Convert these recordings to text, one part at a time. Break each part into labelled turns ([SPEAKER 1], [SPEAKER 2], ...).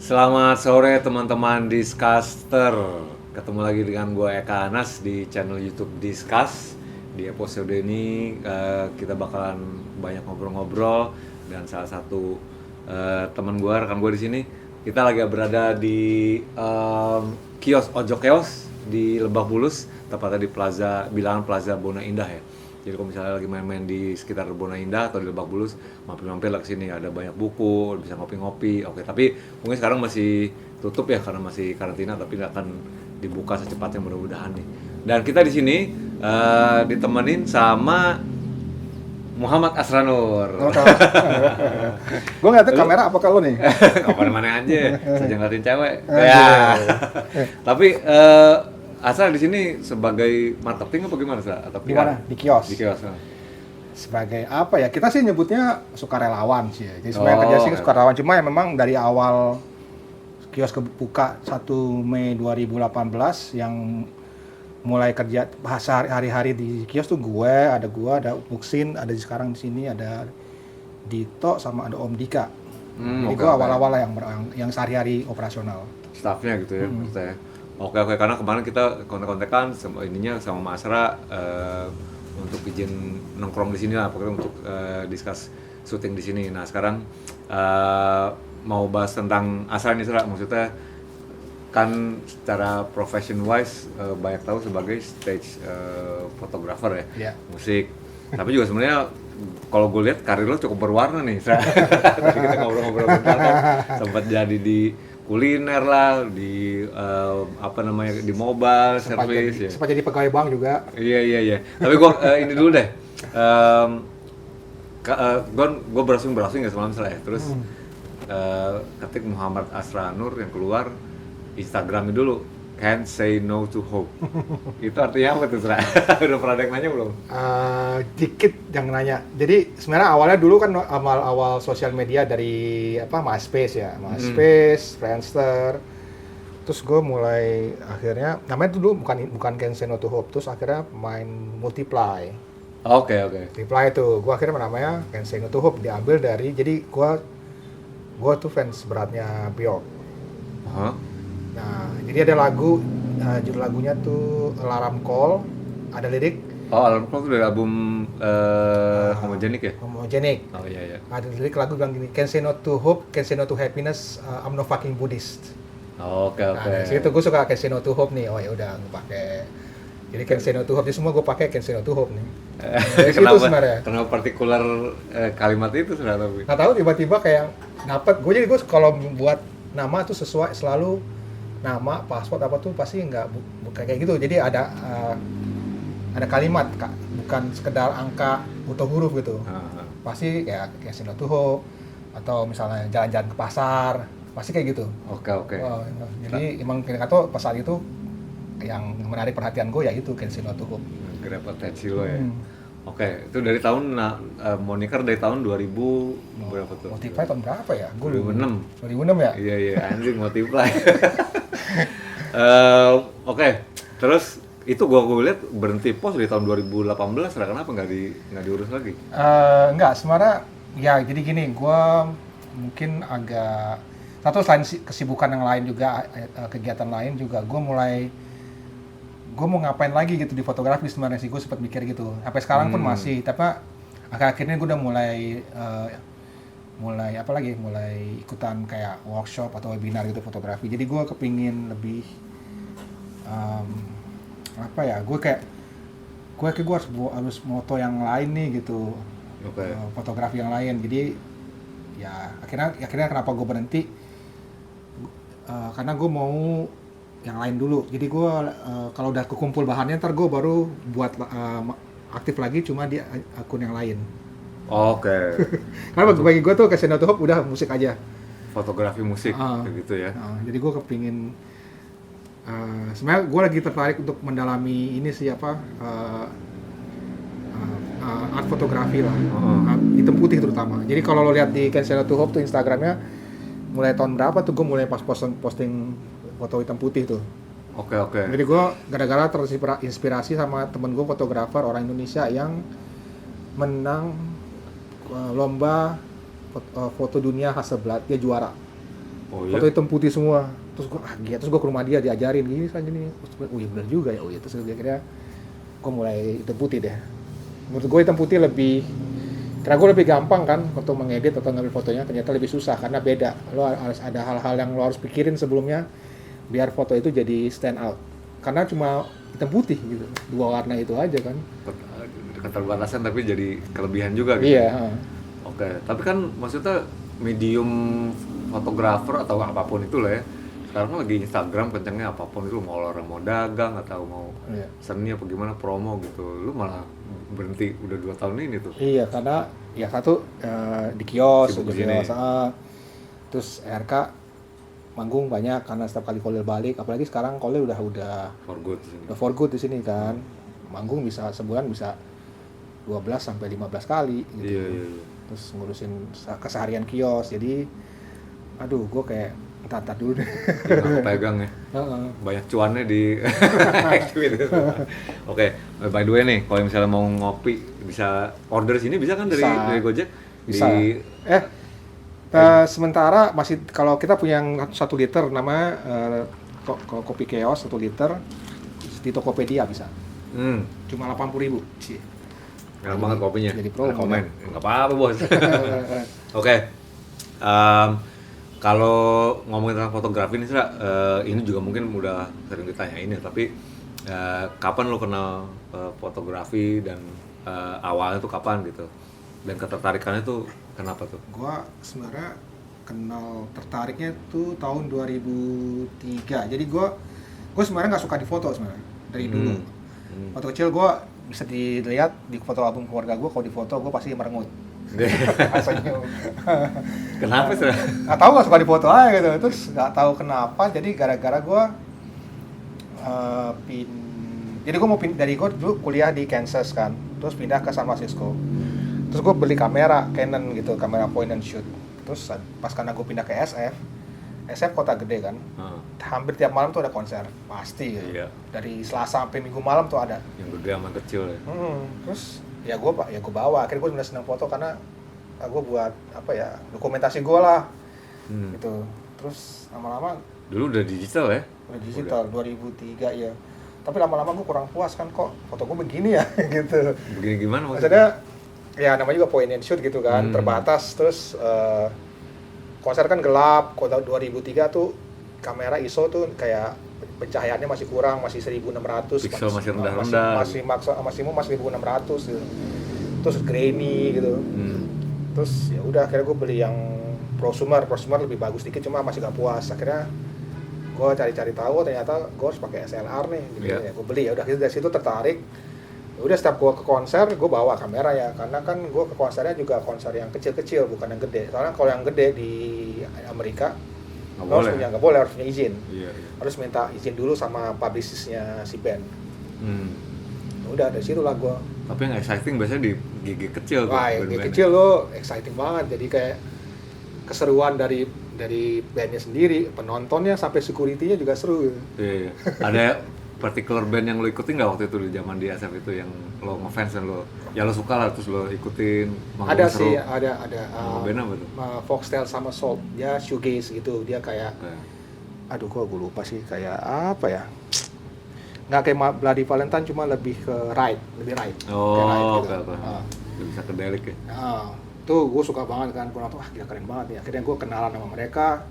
[SPEAKER 1] Selamat sore teman-teman Discaster. Ketemu lagi dengan gue Eka Anas di channel YouTube Discuss. Di episode ini kita bakalan banyak ngobrol-ngobrol dan salah satu teman gue, rekan gue di sini, kita lagi berada di kios Ojok Keos di Lebak Bulus, tepatnya di Bilangan Plaza Bona Indah ya. Jadi kalau misalnya lagi main-main di sekitar Bona Indah atau di Lebak Bulus, mampir-mampir lah ke sini, ada banyak buku, bisa ngopi-ngopi. Oke, tapi mungkin sekarang masih tutup ya karena masih karantina, tapi akan dibuka secepatnya mudah-mudahan nih. Dan kita di sini ditemenin sama Muhammad Asranur.
[SPEAKER 2] Gue ngeliatnya kamera apa kalau nih?
[SPEAKER 1] Kapan mana aja, saja ngeliatin cewek. Ya. Tapi Asal di sini sebagai marketing apa gimana, Sa? Atau
[SPEAKER 2] Di mana? Di kios.
[SPEAKER 1] Di kios.
[SPEAKER 2] Sebagai apa ya? Kita sih nyebutnya sukarelawan sih ya. Jadi sebenarnya kerja sih sukarelawan, cuma ya memang dari awal kios kebuka 1 Mei 2018 yang mulai kerja bahasa hari-hari di kios tuh ada Muksin, ada sekarang di sini ada Dito sama ada Om Dika. Jadi gue awal-awal yang sehari-hari operasional.
[SPEAKER 1] Staffnya gitu ya, maksudnya. Oke, karena kemarin kita kontak-kontakan sama Mas Asra untuk izin nongkrong di sini lah, pokoknya untuk discuss syuting di sini. Nah sekarang mau bahas tentang Asra nih, Asra, maksudnya kan secara profession wise banyak tahu sebagai stage photographer ya, musik. Tapi juga sebenarnya kalau gue lihat karir lo cukup berwarna nih, Asra. Tadi kita ngobrol-ngobrol bentar kan, sempat jadi di kuliner lah, di di mobile service ya.
[SPEAKER 2] Sempat jadi pegawai bank juga.
[SPEAKER 1] Iya. Tapi gue ini dulu deh. Gue browsing ya semalam ya. Terus ketik Muhammad Asranur yang keluar Instagramnya dulu. Can't say no to hope. Itu artinya apa tuh, Sra? Udah pernah ada yang nanya belum?
[SPEAKER 2] Dikit yang nanya. Jadi sebenarnya awalnya dulu kan awal sosial media dari MySpace ya, MySpace, Friendster. Terus gue mulai akhirnya namanya dulu bukan Can't Say No to Hope. Terus akhirnya main Multiply.
[SPEAKER 1] Oke.
[SPEAKER 2] Multiply itu gue akhirnya namanya Can't Say No to Hope, diambil dari, jadi gue tuh fans beratnya Bjork. Nah, jadi ada lagu, judul lagunya tuh Alarm Call, ada lirik.
[SPEAKER 1] Oh, Alarm Call itu dari album Homogenic ya?
[SPEAKER 2] Homogenic.
[SPEAKER 1] Oh iya.
[SPEAKER 2] Ada lirik lagu bilang gini, Can't say no to hope, can't say no to happiness, I'm no fucking Buddhist.
[SPEAKER 1] Oke.
[SPEAKER 2] Nah, dari situ gue suka Can't say no to hope nih, oh ya udah gue pakai. Jadi Can't say no to hope, jadi semua gue pakai Can't say no to hope nih. Dari situ sebenarnya.
[SPEAKER 1] Kenapa partikular kalimat itu sebenarnya?
[SPEAKER 2] Nggak tahu, tiba-tiba kayak dapet. Gue kalau buat nama tuh sesuai selalu nama, password apa tuh pasti nggak kayak gitu. Jadi ada kalimat, Kak, bukan sekedar angka atau huruf gitu. Pasti kayak Sino Tuho atau misalnya jalan-jalan ke pasar, pasti kayak gitu.
[SPEAKER 1] Oke.
[SPEAKER 2] Jadi emang kata pas saat itu yang menarik perhatian gue ya itu Kensino Tuho.
[SPEAKER 1] Kenapa potensi lo ya? Oke, itu dari tahun moniker dari tahun 2000 berapa tuh?
[SPEAKER 2] Multiply tahun berapa ya? Gue
[SPEAKER 1] 2006.
[SPEAKER 2] 2006 ya?
[SPEAKER 1] Iya, anjing Multiply. Oke. Terus itu gue lihat berhenti post di tahun 2018, kenapa nggak diurus lagi?
[SPEAKER 2] Enggak, sebenarnya ya jadi gini, gue mungkin agak satu selain kesibukan yang lain juga, kegiatan lain juga, gue mau ngapain lagi gitu di fotografi sebenarnya sih, gue sempat mikir gitu. Sampai sekarang pun masih, tapi akhir-akhir ini gue udah mulai ikutan kayak workshop atau webinar gitu fotografi. Jadi gue kepingin lebih gue harus moto yang lain nih gitu. Fotografi yang lain. Jadi ya akhirnya kenapa gue berhenti, karena gue mau yang lain dulu. Jadi gue kalau udah kekumpul bahannya ntar gue baru buat aktif lagi cuma di akun yang lain.
[SPEAKER 1] Oke.
[SPEAKER 2] Karena bagi gue tuh Can't Say No to Hope udah musik aja.
[SPEAKER 1] Fotografi musik kayak gitu ya.
[SPEAKER 2] Jadi gue kepingin sebenarnya gue lagi tertarik untuk mendalami ini sih art fotografi lah. Hitam putih terutama. Jadi kalau lo lihat di Can't Say No to Hope tuh Instagramnya mulai tahun berapa tuh gue mulai posting foto hitam putih tuh.
[SPEAKER 1] Oke.
[SPEAKER 2] Jadi gue gara-gara terinspirasi sama temen gue fotografer orang Indonesia yang menang lomba foto dunia Hasselblad, dia juara.
[SPEAKER 1] Oh iya?
[SPEAKER 2] Foto hitam putih semua. Terus gue ke rumah dia diajarin gini saja nih. Terus gue, oh iya benar juga ya. Oh iya, terus akhirnya gue mulai hitam putih deh. Menurut gue hitam putih lebih, karena gue lebih gampang kan untuk mengedit atau ngambil fotonya, ternyata lebih susah karena beda. Lo harus ada hal-hal yang lo harus pikirin sebelumnya biar foto itu jadi stand out. Karena cuma hitam putih gitu, dua warna itu aja kan.
[SPEAKER 1] Keterbatasan tapi jadi kelebihan juga gitu.
[SPEAKER 2] Iya.
[SPEAKER 1] Oke, tapi kan maksudnya medium fotografer atau apapun itu lah ya. Sekarang kan lagi Instagram kencengnya apapun itu, mau orang mau dagang atau mau
[SPEAKER 2] Iya.
[SPEAKER 1] seni apa gimana promo gitu. Lu malah berhenti udah 2 tahun ini tuh.
[SPEAKER 2] Iya, karena ya satu di kios,
[SPEAKER 1] Sibuk
[SPEAKER 2] di
[SPEAKER 1] di sini.
[SPEAKER 2] kios, terus RK manggung banyak karena setiap kali Kolil balik, apalagi sekarang Kolil udah
[SPEAKER 1] For good di sini.
[SPEAKER 2] for good di sini kan, manggung bisa sebulan bisa 12 sampai 15 kali gitu.
[SPEAKER 1] Iya.
[SPEAKER 2] Terus ngurusin keseharian kios, jadi aduh gue kayak entar dulu deh.
[SPEAKER 1] Tinggal pegang ya.
[SPEAKER 2] Heeh.
[SPEAKER 1] Banyak cuannya di aktivitas. Oke, by the way nih, kalau misalnya mau ngopi bisa order sini bisa kan dari Gojek?
[SPEAKER 2] Bisa. Sementara masih kalau kita punya yang 1 liter nama kopi Chaos 1 liter di Tokopedia bisa. Cuma 80.000 sih.
[SPEAKER 1] Enak banget kopinya.
[SPEAKER 2] Jadi promo.
[SPEAKER 1] Komen. Enggak apa-apa, Bos. Oke. Kalau ngomongin tentang fotografi nih, Sra, ini juga mungkin udah sering ditanyain ya, tapi kapan lo kenal fotografi dan awalnya tuh kapan gitu? Dan ketertarikannya tuh kenapa tuh?
[SPEAKER 2] Gua sebenarnya kenal tertariknya tuh tahun 2003. Jadi gua sebenarnya nggak suka di foto sebenarnya dari dulu. Waktu kecil gua bisa dilihat di foto album keluarga gua, kalau di foto gua pasti merengut. Rasanya.
[SPEAKER 1] Kenapa sih?
[SPEAKER 2] Nggak tahu, nggak suka di foto aja gitu. Terus nggak tahu kenapa. Jadi gara-gara gua jadi gua mau dari gua dulu kuliah di Kansas kan, terus pindah ke San Francisco. Terus gue beli kamera Canon gitu, kamera point and shoot. Terus pas karena gue pindah ke SF kota gede kan, hampir tiap malam tuh ada konser, pasti gitu.
[SPEAKER 1] Iya.
[SPEAKER 2] Dari Selasa sampai Minggu malam tuh ada.
[SPEAKER 1] Yang gede sama kecil ya.
[SPEAKER 2] Terus ya gue bawa, akhirnya gue bener seneng foto karena gue buat apa ya, dokumentasi gue lah, gitu. Terus lama-lama
[SPEAKER 1] Dulu udah digital ya?
[SPEAKER 2] udah digital, 2003 ya. Tapi lama-lama gue kurang puas kan, kok foto gue begini ya, gitu.
[SPEAKER 1] Begini gimana
[SPEAKER 2] Maksudnya ya namanya juga point and shoot gitu kan, terbatas. Terus konser kan gelap, kota 2003 tuh kamera ISO tuh kayak pencahayaannya masih kurang, masih 1600,
[SPEAKER 1] Pixel masih rendah-rendah.
[SPEAKER 2] maksimum masih 1600 gitu. Terus grainy gitu. Terus ya udah akhirnya gue beli yang prosumer lebih bagus dikit, cuma masih gak puas. Akhirnya gue cari-cari tahu, ternyata gue harus pakai SLR nih gitu. Ya gue beli, ya udah dari situ tertarik. Udah setiap gue ke konser gue bawa kamera ya, karena kan gue ke konsernya juga konser yang kecil-kecil bukan yang gede. Soalnya kalau yang gede di Amerika nggak boleh, harus punya izin.
[SPEAKER 1] Iya.
[SPEAKER 2] Harus minta izin dulu sama publicistnya si band. Udah dari situ lah gue.
[SPEAKER 1] Tapi yang exciting biasanya di gigi kecil tuh.
[SPEAKER 2] Wah, yang kecil lo exciting banget. Jadi kayak keseruan dari bandnya sendiri, penontonnya sampai security-nya juga seru.
[SPEAKER 1] Iya. Ada particular band yang lo ikutin nggak waktu itu di zaman di SF itu yang lo ngefans dan lo suka lah terus lo ikutin?
[SPEAKER 2] Ada sih, ada.
[SPEAKER 1] Band apa tuh?
[SPEAKER 2] Foxtail Somersault, dia shoegaze gitu, dia kayak, aduh gue lupa sih, kayak apa ya? Nggak kayak Bloody Valentine, cuma lebih ke lebih ride.
[SPEAKER 1] Oh, oke. Lebih psychedelic ya?
[SPEAKER 2] Tuh gue suka banget kan, gue nonton, gila keren banget ya. Akhirnya gue kenalan sama mereka,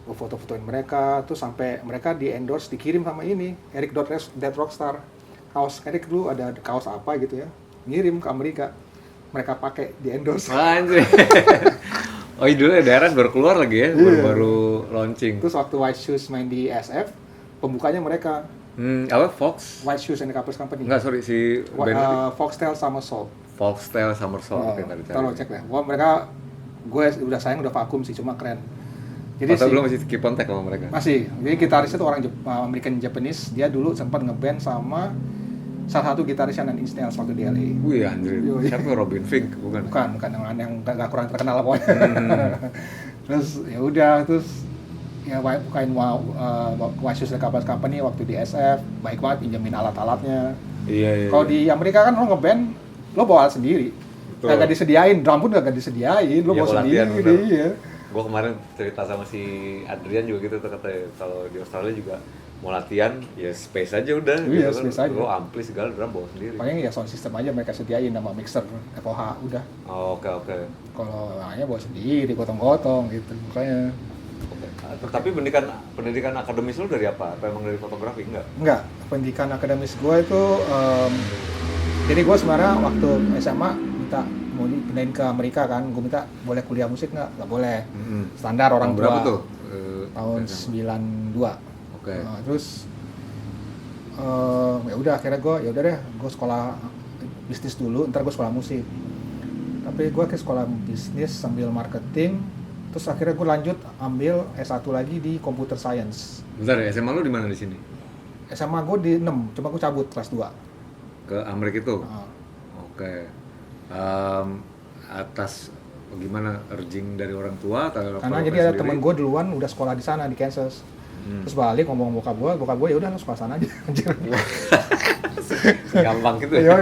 [SPEAKER 2] gue foto-fotoin mereka, tuh sampai mereka di endorse, dikirim sama ini Eric Dead Rockstar, kaos Eric dulu ada kaos apa gitu ya, ngirim ke Amerika, mereka pakai di endorse.
[SPEAKER 1] Anjir. Oh iya dulu ya, daerah baru keluar lagi ya, baru launching.
[SPEAKER 2] Terus waktu White Shoes main di SF, pembukanya mereka
[SPEAKER 1] apa Fox?
[SPEAKER 2] White Shoes and the Couples Company.
[SPEAKER 1] Enggak, sorry, si band
[SPEAKER 2] Foxtail Somersault.
[SPEAKER 1] Foxtail Somersault.
[SPEAKER 2] Tolong cek deh. Mereka, gue udah sayang udah vakum sih, cuma keren.
[SPEAKER 1] Jadi belum masih keep contact sama mereka?
[SPEAKER 2] Masih. Jadi gitarisnya tuh orang American Japanese. Dia dulu sempat ngeband sama salah satu gitaris yang Nine Inch Nails waktu di LA.
[SPEAKER 1] Wih anjir. Siapa Robin Fink bukan?
[SPEAKER 2] Bukan yang gak kurang terkenal pokoknya. Terus ya udah, terus ya bukain White Shoes and the Couples Company waktu di SF, baik banget, pinjemin alat-alatnya.
[SPEAKER 1] Iya.
[SPEAKER 2] Kalau di Amerika kan lo ngeband, lo bawa alat sendiri. Gak disediain, drum pun gak disediain, lo bawa sendiri. Iya.
[SPEAKER 1] Gue kemarin cerita sama si Adrian juga gitu tuh, katanya kalau di Australia juga mau latihan ya space aja udah
[SPEAKER 2] Iya,
[SPEAKER 1] gitu kan.
[SPEAKER 2] space aja.
[SPEAKER 1] Lo ampli segala drum bawa sendiri.
[SPEAKER 2] Paling ya sound system aja mereka sediain sama mixer FOH udah.
[SPEAKER 1] Oh, oke.
[SPEAKER 2] Kalau lainnya bawa sendiri, gotong-gotong gitu. Makanya
[SPEAKER 1] Oke. Tapi pendidikan akademis lo dari apa? Apa emang dari fotografi?
[SPEAKER 2] enggak, pendidikan akademis gue itu jadi gue sebenarnya waktu SMA minta mau dipindahin ke Amerika kan, gue minta boleh kuliah musik nggak boleh. Standar orang
[SPEAKER 1] Tahun berapa
[SPEAKER 2] tua.
[SPEAKER 1] tuh?
[SPEAKER 2] Tahun
[SPEAKER 1] SMA?
[SPEAKER 2] 92.
[SPEAKER 1] Oke.
[SPEAKER 2] Terus ya udah akhirnya gue ya udah deh gue sekolah bisnis dulu, ntar gue sekolah musik. Tapi gue ke sekolah bisnis sambil marketing, terus akhirnya gue lanjut ambil S1 lagi di computer science.
[SPEAKER 1] Bentar ya, SMA lo di mana di sini?
[SPEAKER 2] SMA gue di 6, cuma gue cabut kelas 2.
[SPEAKER 1] Ke Amerika itu?
[SPEAKER 2] Nah,
[SPEAKER 1] Oke. Atas gimana urging dari orang tua atau
[SPEAKER 2] karena
[SPEAKER 1] apa
[SPEAKER 2] jadi ada
[SPEAKER 1] sendiri?
[SPEAKER 2] temen gue duluan udah sekolah di sana di Kansas. Terus balik ngomong bokap gue ya udah lu sekolah sana aja. Anjir.
[SPEAKER 1] Gampang gitu ya.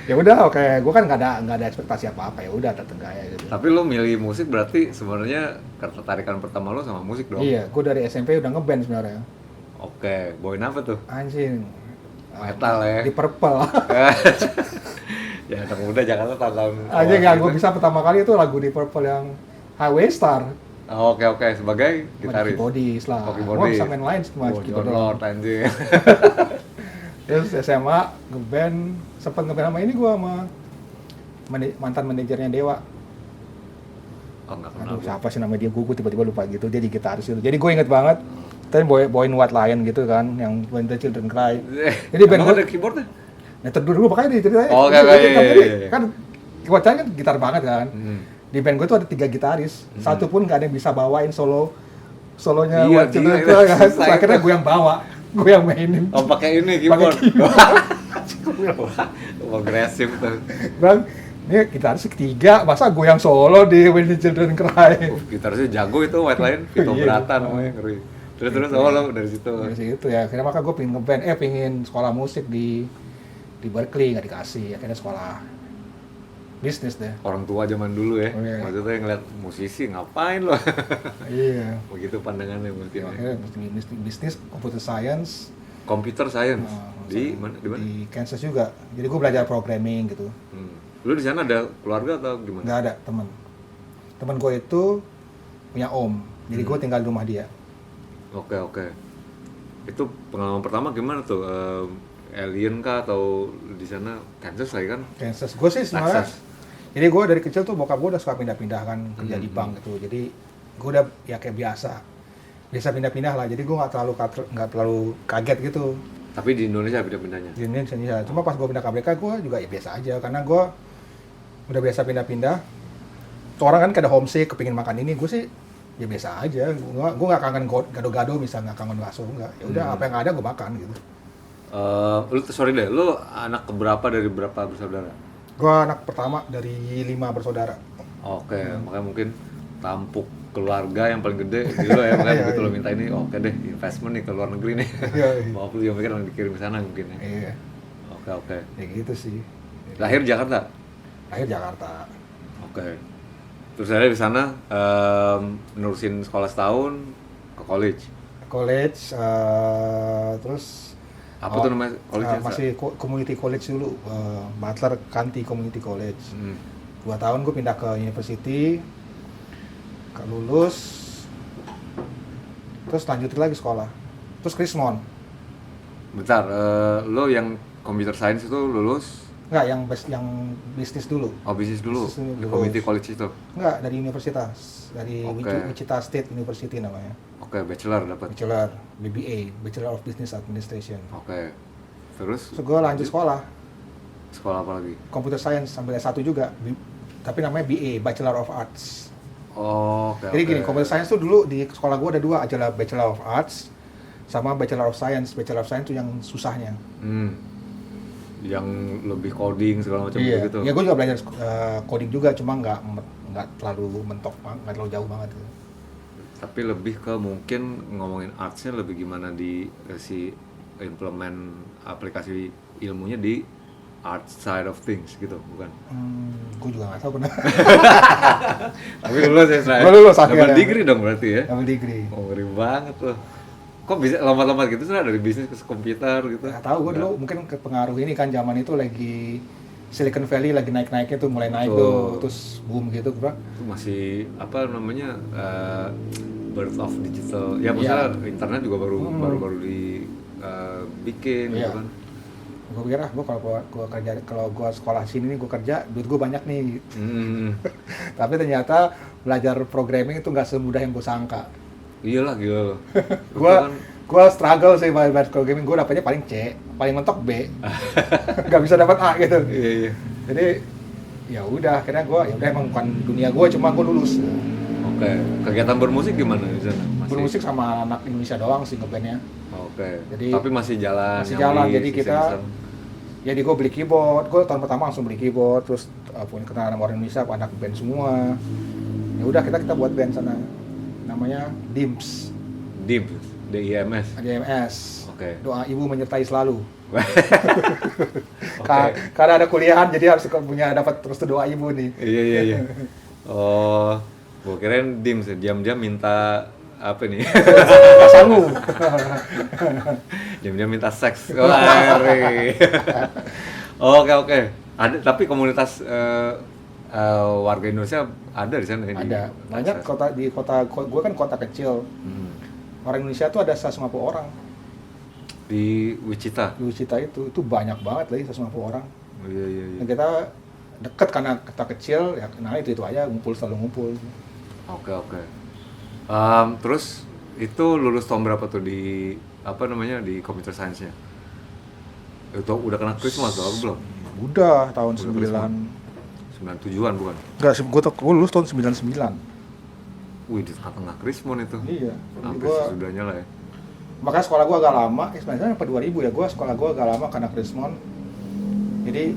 [SPEAKER 2] Ya udah oke, gue kan nggak ada ekspektasi apa-apa, ya udah dateng gaya gitu.
[SPEAKER 1] Tapi lo milih musik berarti sebenarnya ketertarikan pertama lo sama musik dong?
[SPEAKER 2] Iya, gue dari SMP udah ngeband sebenarnya.
[SPEAKER 1] Oke, bawain apa tuh?
[SPEAKER 2] Anjing.
[SPEAKER 1] Metal ya?
[SPEAKER 2] Di Purple.
[SPEAKER 1] Ya anak muda Jakarta tahun-tahun
[SPEAKER 2] Aja nggak, gue bisa pertama kali itu lagu di Purple yang Highway Star.
[SPEAKER 1] Oke, sebagai gitaris?
[SPEAKER 2] Keyboardis lah.
[SPEAKER 1] Oh,
[SPEAKER 2] Gue
[SPEAKER 1] keyboardis.
[SPEAKER 2] bisa main lain cuma keyboard
[SPEAKER 1] John
[SPEAKER 2] doang.
[SPEAKER 1] Lord anjing.
[SPEAKER 2] Terus SMA ngeband, sempet ngeband sama ini gue sama mantan manajernya Dewa.
[SPEAKER 1] Oh, nggak kenal.
[SPEAKER 2] Aduh, siapa sih nama dia? Gue tiba-tiba lupa gitu. Dia di gitaris itu. Jadi gue inget banget. Tadi bawain White Lion gitu kan, yang When the Children Cry. Jadi band
[SPEAKER 1] Emang
[SPEAKER 2] gue
[SPEAKER 1] ada keyboardnya?
[SPEAKER 2] Nah, dulu makanya diceritain.
[SPEAKER 1] Oh, iya.
[SPEAKER 2] Kan White Lion kan gitar banget kan. Di band gue tuh ada 3 gitaris. Satu pun gak ada yang bisa bawain solonya
[SPEAKER 1] Iya,
[SPEAKER 2] White Children
[SPEAKER 1] gila,
[SPEAKER 2] Cry kan.
[SPEAKER 1] susah
[SPEAKER 2] Terus akhirnya
[SPEAKER 1] itu.
[SPEAKER 2] gue yang bawa. Gue yang mainin.
[SPEAKER 1] Oh, pakai ini keyboard. Wah, agresif tuh.
[SPEAKER 2] Bang, ini gitaris ketiga, masa gue yang solo di When the Children Cry.
[SPEAKER 1] Gitarisnya jago itu White Lion, Vito
[SPEAKER 2] Iya,
[SPEAKER 1] Berata
[SPEAKER 2] gitu.
[SPEAKER 1] namanya, ngeri. Terus lo dari situ.
[SPEAKER 2] Dari situ ya, akhirnya maka gue pengen ngeband, pengen sekolah musik di Berkeley, nggak dikasih, akhirnya sekolah bisnis deh.
[SPEAKER 1] Orang tua zaman dulu ya,
[SPEAKER 2] Oh, iya.
[SPEAKER 1] maksudnya ngeliat musisi ngapain lo?
[SPEAKER 2] Iya.
[SPEAKER 1] Begitu pandangannya berarti. Ya.
[SPEAKER 2] Akhirnya bisnis, computer science.
[SPEAKER 1] Computer science
[SPEAKER 2] Nah,
[SPEAKER 1] di mana? Di mana?
[SPEAKER 2] Di Kansas juga. Jadi gue belajar programming gitu.
[SPEAKER 1] Lu di sana ada keluarga atau gimana?
[SPEAKER 2] Nggak ada teman. Teman gue itu punya om. Jadi gue tinggal di rumah dia.
[SPEAKER 1] Oke. Itu pengalaman pertama gimana tuh? Alien kah atau di sana Kansas lagi kan?
[SPEAKER 2] Kansas. Gue sih sebenarnya.
[SPEAKER 1] Texas.
[SPEAKER 2] Jadi gue dari kecil tuh bokap gue udah suka pindah-pindah kan kerja di bank gitu. Jadi gue udah ya kayak biasa pindah-pindah lah. Jadi gue nggak terlalu kaget gitu.
[SPEAKER 1] Tapi di Indonesia pindah-pindahnya?
[SPEAKER 2] Di Indonesia. Cuma pas gue pindah ke Amerika gue juga ya biasa aja karena gue udah biasa pindah-pindah. Tuh orang kan kada homesick, kepingin makan ini, gue sih ya biasa aja. Gue nggak kangen gado-gado misalnya, nggak kangen bakso, nggak. Ya udah apa yang ada gue makan gitu.
[SPEAKER 1] Lu anak keberapa dari berapa bersaudara?
[SPEAKER 2] Gue anak pertama dari 5 bersaudara.
[SPEAKER 1] Oke, makanya mungkin tampuk keluarga yang paling gede gitu ya, makanya begitu lo minta ini, oke deh investment nih ke luar negeri nih.
[SPEAKER 2] Iya.
[SPEAKER 1] Bapak lu juga mikir orang dikirim ke sana mungkin ya.
[SPEAKER 2] Iya.
[SPEAKER 1] Oke.
[SPEAKER 2] Ya gitu sih.
[SPEAKER 1] Lahir Jakarta?
[SPEAKER 2] Lahir Jakarta.
[SPEAKER 1] Oke. Terus saya di sana nerusin sekolah setahun ke college.
[SPEAKER 2] College, terus
[SPEAKER 1] Apa tuh namanya college?
[SPEAKER 2] masih community college dulu, Butler County Community College. 2 tahun gue pindah ke university, lulus, terus lanjutin lagi sekolah, terus Krismon.
[SPEAKER 1] Bentar, lo yang computer science itu lulus?
[SPEAKER 2] Enggak, yang bisnis dulu.
[SPEAKER 1] Oh, bisnis dulu,
[SPEAKER 2] Bisnis dulu.
[SPEAKER 1] di community college itu?
[SPEAKER 2] Enggak, dari universitas, dari
[SPEAKER 1] Oke.
[SPEAKER 2] Wichita State University namanya.
[SPEAKER 1] Oke, bachelor dapat.
[SPEAKER 2] Bachelor, BBA, Bachelor of Business Administration.
[SPEAKER 1] Oke. Terus
[SPEAKER 2] Terus gue lanjut sekolah,
[SPEAKER 1] sekolah apa lagi?
[SPEAKER 2] Computer Science sambil S1 juga, tapi namanya BA, Bachelor of Arts.
[SPEAKER 1] Oh, oke.
[SPEAKER 2] Jadi gini, Computer Science tuh dulu di sekolah gue ada 2, adalah Bachelor of Arts sama Bachelor of Science. Bachelor of Science itu yang susahnya.
[SPEAKER 1] Yang lebih coding segala macam
[SPEAKER 2] Iya.
[SPEAKER 1] gitu.
[SPEAKER 2] Ya gue juga belajar coding juga, cuma nggak terlalu mentok, nggak terlalu jauh banget. Gitu.
[SPEAKER 1] Tapi lebih ke mungkin ngomongin artsnya lebih gimana di si implement aplikasi ilmunya di art side of things gitu, bukan?
[SPEAKER 2] Gue juga nggak tahu benar.
[SPEAKER 1] Tapi lulus ya, Sra?
[SPEAKER 2] Gue lulus
[SPEAKER 1] Double
[SPEAKER 2] akhirnya.
[SPEAKER 1] degree dong berarti ya?
[SPEAKER 2] Double degree.
[SPEAKER 1] Oh, ngeri banget loh. Kok bisa lompat-lompat gitu, Sra? Dari bisnis ke komputer gitu?
[SPEAKER 2] Nggak tahu, gue dulu mungkin kepengaruh ini kan, zaman itu lagi Silicon Valley lagi naik-naiknya tuh, mulai naik tuh, terus boom gitu, gue.
[SPEAKER 1] Itu masih apa namanya, birth of digital. Ya maksudnya internet juga baru dibikin gitu
[SPEAKER 2] Iya.
[SPEAKER 1] kan.
[SPEAKER 2] Gue pikir gue kalau gue sekolah sini nih, gue kerja, duit gue banyak nih. Tapi ternyata belajar programming itu nggak semudah yang gue sangka.
[SPEAKER 1] Iyalah, gila loh.
[SPEAKER 2] Gue struggle sih belajar programming, gue dapetnya paling C, paling mentok B, nggak bisa dapat A gitu.
[SPEAKER 1] Iya.
[SPEAKER 2] Jadi ya udah, akhirnya gue ya udah, emang bukan dunia gue, cuma gue lulus.
[SPEAKER 1] Oke. Kegiatan bermusik gimana di sana?
[SPEAKER 2] Bermusik sama anak Indonesia doang sih ngebandnya.
[SPEAKER 1] Oke.
[SPEAKER 2] Jadi-
[SPEAKER 1] Tapi masih jalan.
[SPEAKER 2] Masih
[SPEAKER 1] nyambi,
[SPEAKER 2] jalan, jadi kita
[SPEAKER 1] iseng-iseng.
[SPEAKER 2] jadi gue beli keyboard, gue tahun pertama langsung beli keyboard, terus punya kenalan sama orang Indonesia, anak band semua. Ya udah, kita buat band sana, namanya DIMS,
[SPEAKER 1] DIMS.
[SPEAKER 2] DMS.
[SPEAKER 1] Oke.
[SPEAKER 2] Doa ibu menyertai selalu.
[SPEAKER 1] Oke.
[SPEAKER 2] Karena ada kuliahan, jadi harus punya dapat terus tuh doa ibu nih.
[SPEAKER 1] Iya. Oh, gua kirain DIMS ya, diam-diam minta apa nih?
[SPEAKER 2] Gak sanggup.
[SPEAKER 1] Diam-diam minta seks. Wah, ngeri. Oke. Ada, tapi komunitas warga Indonesia ada di sana ya?
[SPEAKER 2] Ada banyak kota gue kan kota kecil. Orang Indonesia tuh ada 150 orang
[SPEAKER 1] Di Wichita.
[SPEAKER 2] di Wichita, itu banyak banget lagi 150 orang.
[SPEAKER 1] Oh, iya.
[SPEAKER 2] Dan kita deket karena kita kecil ya, kenal itu aja, selalu ngumpul.
[SPEAKER 1] Oke. Terus itu lulus tahun berapa tuh di apa namanya, di computer science-nya? Itu udah kena Christmas atau belum?
[SPEAKER 2] Udah tahun
[SPEAKER 1] Udah 97-an bukan?
[SPEAKER 2] Enggak, gue lulus tahun 99.
[SPEAKER 1] Wih, di tengah-tengah Krismon itu.
[SPEAKER 2] Iya.
[SPEAKER 1] Hampir sesudahnya lah ya.
[SPEAKER 2] Makanya sekolah gue agak lama, sebenarnya sampai 2000 ya, sekolah gue agak lama karena Krismon. Jadi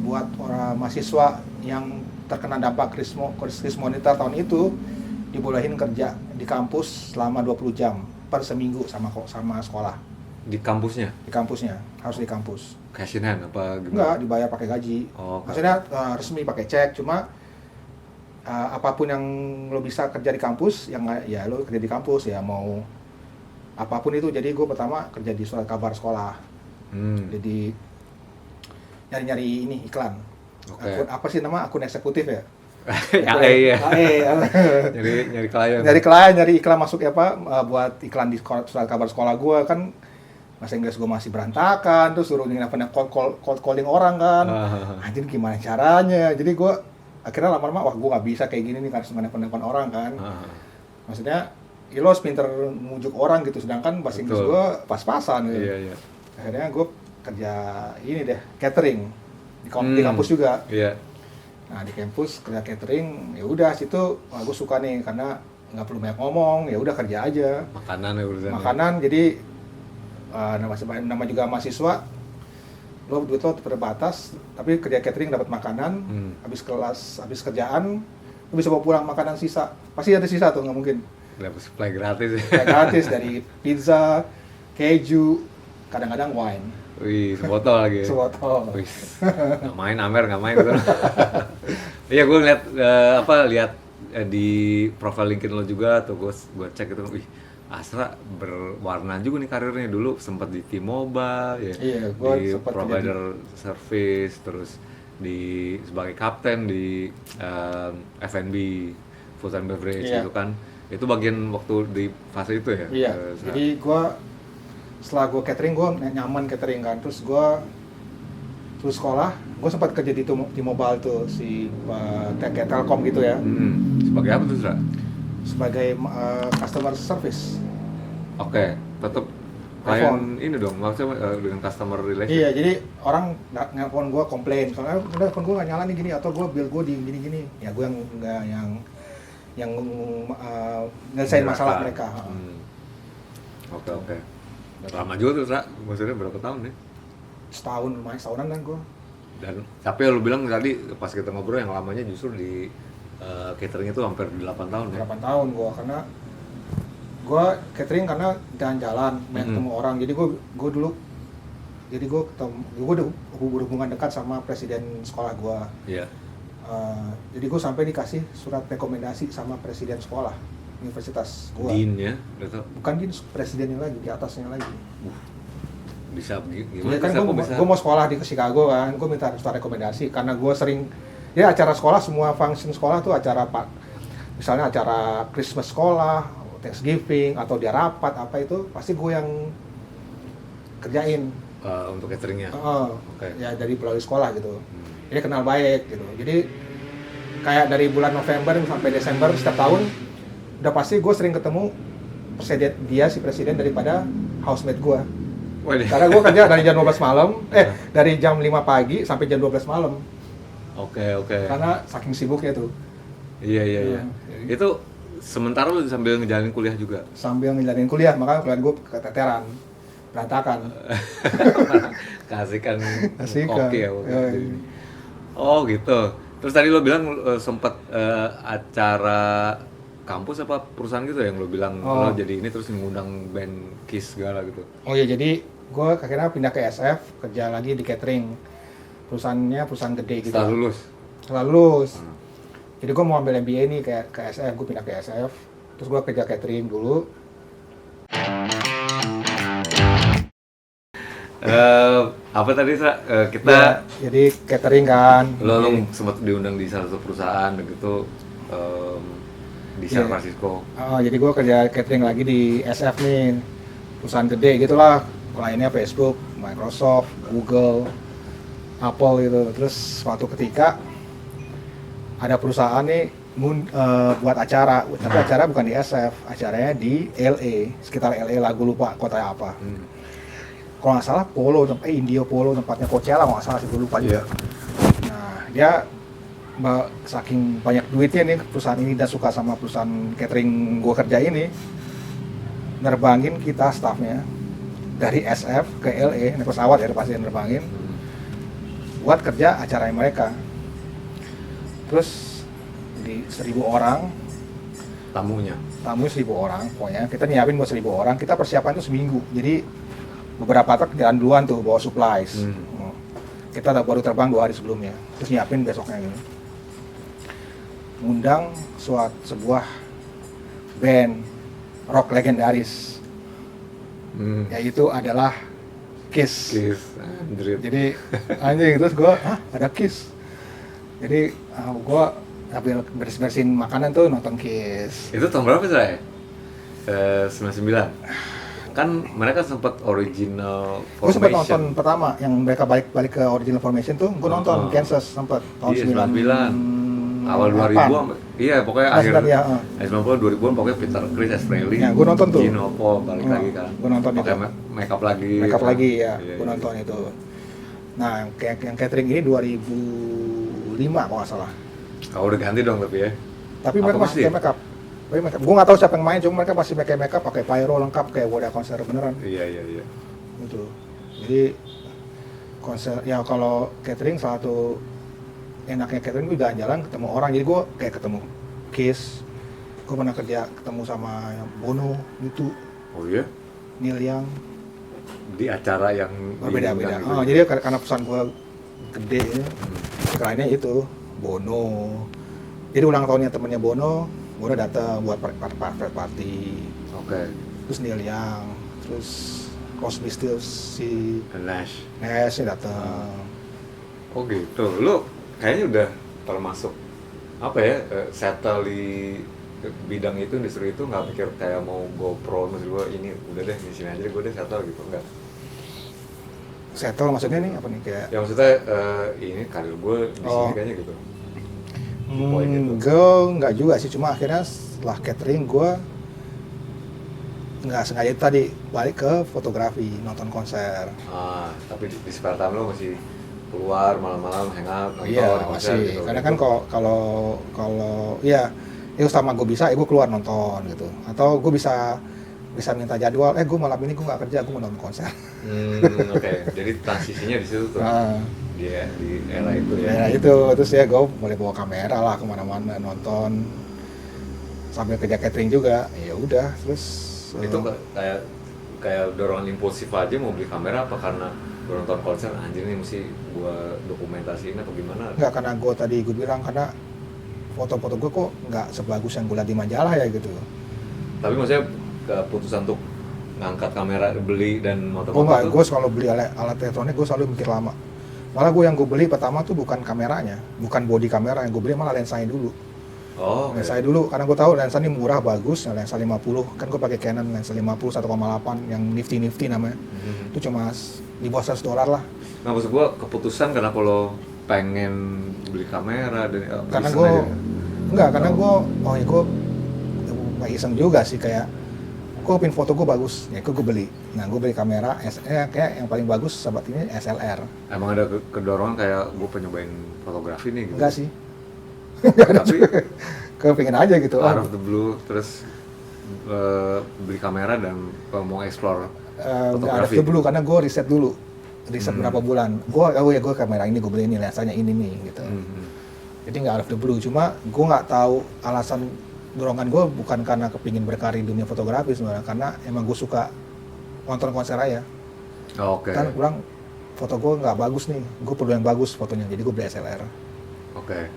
[SPEAKER 2] buat orang mahasiswa yang terkena dampak Krismonitor tahun itu, dibolehin kerja di kampus selama 20 jam per seminggu sama sekolah.
[SPEAKER 1] Di kampusnya?
[SPEAKER 2] Di kampusnya, harus di kampus.
[SPEAKER 1] Cash in hand apa gimana?
[SPEAKER 2] Enggak, dibayar pakai gaji.
[SPEAKER 1] Oh,
[SPEAKER 2] Maksudnya resmi pakai cek, cuma apapun yang lo bisa kerja di kampus, yang ya lo kerja di kampus ya, mau apapun itu. Jadi gue pertama kerja di surat kabar sekolah. Jadi nyari-nyari ini iklan.
[SPEAKER 1] Oke.
[SPEAKER 2] Apa sih nama akun eksekutif ya?
[SPEAKER 1] Iya.
[SPEAKER 2] AE.
[SPEAKER 1] Nyari klien.
[SPEAKER 2] Nyari iklan masuk ya Pak, buat iklan di surat kabar sekolah gue kan. Bahasa Inggris gue masih berantakan, terus suruh cold calling orang kan. Anjir, gimana caranya? Jadi gue akhirnya lama-lama, wah gue nggak bisa kayak gini nih, karena nelfon orang kan. Maksudnya ya lo harus pinter mujuk orang gitu, sedangkan bahasa Inggris gue pas-pasan gitu.
[SPEAKER 1] Iya.
[SPEAKER 2] Akhirnya gue kerja ini deh, catering di kampus juga.
[SPEAKER 1] Iya.
[SPEAKER 2] Nah di kampus kerja catering, ya udah situ gue suka nih karena nggak perlu banyak ngomong, ya udah kerja aja.
[SPEAKER 1] Makanan ya urusannya.
[SPEAKER 2] Makanan, jadi nama juga mahasiswa, lo duit lo terbatas, tapi kerja catering dapat makanan, habis kerjaan lo bisa bawa pulang makanan sisa, pasti ada sisa tuh, nggak mungkin.
[SPEAKER 1] Dapat supply gratis.
[SPEAKER 2] Ya, gratis dari pizza, keju, kadang-kadang wine.
[SPEAKER 1] Wih, sebotol lagi.
[SPEAKER 2] Sebotol.
[SPEAKER 1] Wih, nggak main Amer, nggak main gitu. Iya, gue ngeliat lihat di profile LinkedIn lo juga, tuh gue cek gitu, wih, Asra berwarna juga nih karirnya. Dulu sempat di T-Mobile ya.
[SPEAKER 2] Iya, gua
[SPEAKER 1] di
[SPEAKER 2] sempat
[SPEAKER 1] provider service, terus sebagai kapten di F&B, food and beverage gitu kan. Itu bagian waktu di fase itu ya?
[SPEAKER 2] Iya, jadi setelah gue catering, gue nyaman catering kan. Terus sekolah, gue sempat kerja di T-Mobile tuh, kayak Telkom gitu ya.
[SPEAKER 1] Sebagai apa tuh, Sra?
[SPEAKER 2] Sebagai customer service.
[SPEAKER 1] Oke, tetap klien ini dong, maksudnya dengan customer relation.
[SPEAKER 2] Iya, jadi orang nelfon gue komplain, soalnya udah telepon gue nggak nyala nih gini, atau gue bill gue di gini-gini. Ya gue yang nyelesain masalah mereka.
[SPEAKER 1] Oke. Lama juga tuh, Sra. Maksudnya berapa tahun nih?
[SPEAKER 2] Setahunan kan gue.
[SPEAKER 1] Dan tapi lu bilang tadi pas kita ngobrol yang lamanya justru di catering itu hampir 8 tahun ya?
[SPEAKER 2] 8 tahun gue, karena gue catering karena jalan-jalan, main ketemu orang. Jadi gue dulu Jadi gue udah berhubungan dekat sama presiden sekolah gue.
[SPEAKER 1] Iya.
[SPEAKER 2] Jadi gue sampai dikasih surat rekomendasi sama presiden sekolah universitas gue.
[SPEAKER 1] Dean ya, gitu.
[SPEAKER 2] Bukan dean, presidennya lagi, di atasnya lagi.
[SPEAKER 1] Bisa gimana?
[SPEAKER 2] Jadi kan gue mau sekolah di Chicago kan, gue minta surat rekomendasi karena gue sering, ya acara sekolah, semua function sekolah tuh acara pak, misalnya acara Christmas sekolah, Thanksgiving, atau dia rapat apa itu, pasti gue yang kerjain.
[SPEAKER 1] Untuk cateringnya.
[SPEAKER 2] Okay. Ya dari melalui sekolah gitu. Jadi kenal baik gitu. Jadi kayak dari bulan November sampai Desember setiap tahun udah pasti gue sering ketemu si presiden daripada housemate gue. Karena gue kerja dari jam 12 malam, dari jam 5 pagi sampai jam 12 malam.
[SPEAKER 1] Oke.
[SPEAKER 2] Karena saking sibuknya tuh.
[SPEAKER 1] Iya. Itu sementara lu sambil ngejalanin kuliah juga?
[SPEAKER 2] Sambil ngejalanin kuliah, makanya kuliah gue keteteran, berantakan.
[SPEAKER 1] Kasihkan
[SPEAKER 2] Kasihkan.
[SPEAKER 1] Oke ya. Oh gitu. Terus tadi lo bilang sempat acara kampus apa perusahaan gitu yang lo bilang lo jadi ini terus mengundang band Kiss segala gitu.
[SPEAKER 2] Oh iya, jadi gue akhirnya pindah ke SF, kerja lagi di catering. Perusahaannya perusahaan gede gitu. Setelah lulus. Jadi gue mau ambil MBA nih ke SF, gue pindah ke SF. Terus gue kerja catering dulu.
[SPEAKER 1] Apa tadi kita
[SPEAKER 2] ya, jadi catering kan.
[SPEAKER 1] Lo sempat diundang di salah satu perusahaan gitu di San Francisco.
[SPEAKER 2] Jadi gue kerja catering lagi di SF nih, perusahaan gede gitulah, kliennya Facebook, Microsoft, Google, Apple gitu. Terus suatu ketika ada perusahaan nih buat acara, tapi acara bukan di SF, acaranya di LA, sekitar LA, lagu lupa kota apa. Kalau nggak salah Indio Polo, tempatnya Coachella, kalau nggak salah sih, gue lupa juga. Nah, dia saking banyak duitnya nih perusahaan ini dan suka sama perusahaan catering gue kerja ini, nerbangin kita staffnya dari SF ke LA, naik pesawat ya pasti nerbangin buat kerja acara mereka. Terus di 1.000 orang tamu 1.000 orang, pokoknya kita nyiapin buat 1.000 orang, kita persiapan tuh seminggu. Jadi beberapa truk jalan duluan tuh bawa supplies. Kita baru terbang 2 hari sebelumnya, terus nyiapin besoknya gitu. Ngundang sebuah band rock legendaris, yaitu adalah Kiss. Jadi anjing, terus gue, ada Kiss. Jadi gue sambil beres-beresin makanan tuh nonton Kiss.
[SPEAKER 1] Itu tahun berapa sih? 99. Kan mereka sempat original formation.
[SPEAKER 2] Gue sempat nonton pertama yang mereka balik ke original formation tuh, gue nonton Kansas sempat tahun
[SPEAKER 1] 99. Awal 2000-an. Iya, pokoknya akhir 90-an 2000-an pokoknya Peter Criss, Ace Frehley.
[SPEAKER 2] Ya, gue nonton tuh.
[SPEAKER 1] Gene Paul balik lagi kan.
[SPEAKER 2] Gue nonton
[SPEAKER 1] pakai
[SPEAKER 2] itu.
[SPEAKER 1] Make up lagi.
[SPEAKER 2] Ya. Gue nonton itu. Nah, yang catering ini 2005 kalau nggak salah.
[SPEAKER 1] Kalau udah ganti dong tapi ya.
[SPEAKER 2] Tapi mereka masih pakai make up. Gue nggak tahu siapa yang main, cuma mereka masih pakai make up, pakai pyro lengkap kayak wadah konser beneran.
[SPEAKER 1] Iya.
[SPEAKER 2] Gitu. Jadi konser ya, kalau catering satu enaknya catering gue jalan-jalan ketemu orang. Jadi gue kayak ketemu Kiss, gue pernah ketemu sama Bono gitu.
[SPEAKER 1] Oh iya?
[SPEAKER 2] Neil Young.
[SPEAKER 1] Di acara yang
[SPEAKER 2] beda-beda.
[SPEAKER 1] Gitu.
[SPEAKER 2] Jadi karena perusahaan gue gede, kliennya itu Bono. Jadi ulang tahunnya temennya Bono datang buat party.
[SPEAKER 1] Oke.
[SPEAKER 2] Terus Neil Young, terus Crosby, Stills, si
[SPEAKER 1] Nash
[SPEAKER 2] datang.
[SPEAKER 1] Oh gitu. Lu kayaknya udah termasuk apa ya, settle di bidang itu, industri itu, nggak mikir kayak mau GoPro, maksud gue ini udah deh di sini aja gue udah settle gitu, enggak?
[SPEAKER 2] Settle maksudnya nih apa nih kayak?
[SPEAKER 1] Ya maksudnya ini karir gue di sini kayaknya gitu.
[SPEAKER 2] Gue nggak juga sih, cuma akhirnya setelah catering gue nggak sengaja tadi balik ke fotografi, nonton konser.
[SPEAKER 1] Tapi di spare time lo masih keluar malam-malam hangout nonton konser
[SPEAKER 2] masih.
[SPEAKER 1] gitu.
[SPEAKER 2] Karena kan kalau ya itu sama gue bisa, gue keluar nonton gitu. Atau gue bisa minta jadwal, gue malam ini gue nggak kerja, gue mau nonton konser.
[SPEAKER 1] Oke. Jadi transisinya di situ tuh. Di era itu ya.
[SPEAKER 2] Era itu, terus ya gue boleh bawa kamera lah kemana-mana nonton sambil kerja catering juga. Ya udah, terus
[SPEAKER 1] itu kayak dorongan impulsif aja mau beli kamera apa karena Gue nonton konser, anjir nih mesti gue dokumentasiin apa gimana.
[SPEAKER 2] Nggak, karena gue bilang karena foto-foto gue kok nggak sebagus yang gue lihat di majalah ya gitu.
[SPEAKER 1] Tapi maksudnya keputusan untuk ngangkat kamera, beli dan moto-moto
[SPEAKER 2] Oh enggak,
[SPEAKER 1] tuh?
[SPEAKER 2] gue selalu beli alat elektronik, gue selalu mikir lama. Malah gue yang gue beli pertama tuh bukan kameranya, bukan body kamera, yang gue beli malah lensanya dulu.
[SPEAKER 1] Oh,
[SPEAKER 2] Lensa dulu, karena gue tahu lensa ini murah, bagus, lensa 50, kan gue pakai Canon lensa 50 1,8 yang nifty namanya. Itu cuma di bawah $100 lah.
[SPEAKER 1] Nah maksud gue keputusan kenapa lo pengen beli kamera dan
[SPEAKER 2] Karena
[SPEAKER 1] iseng
[SPEAKER 2] gue
[SPEAKER 1] aja?
[SPEAKER 2] enggak, karena gue nggak iseng juga sih, kayak gue pin foto gue bagus, ya gue beli. Nah gue beli kamera, kayak yang paling bagus sahabat ini SLR.
[SPEAKER 1] Emang ada kedorongan kayak gue pengen nyobain fotografi nih gitu?
[SPEAKER 2] Enggak sih,
[SPEAKER 1] Tapi
[SPEAKER 2] kepengen aja gitu.
[SPEAKER 1] out of the blue terus beli kamera dan mau explore
[SPEAKER 2] Nggak ada
[SPEAKER 1] fotografi.
[SPEAKER 2] dulu karena gue riset berapa bulan. Gue kamera ini gue beli ini, lensanya ini nih gitu. Jadi nggak out of the blue, cuma gue nggak tahu alasan dorongan gue bukan karena kepingin berkarir di dunia fotografi sebenarnya, karena emang gue suka nonton konser aja.
[SPEAKER 1] Oke.
[SPEAKER 2] Kan pulang foto gue nggak bagus nih, gue perlu yang bagus fotonya, jadi gue beli SLR.
[SPEAKER 1] Oke.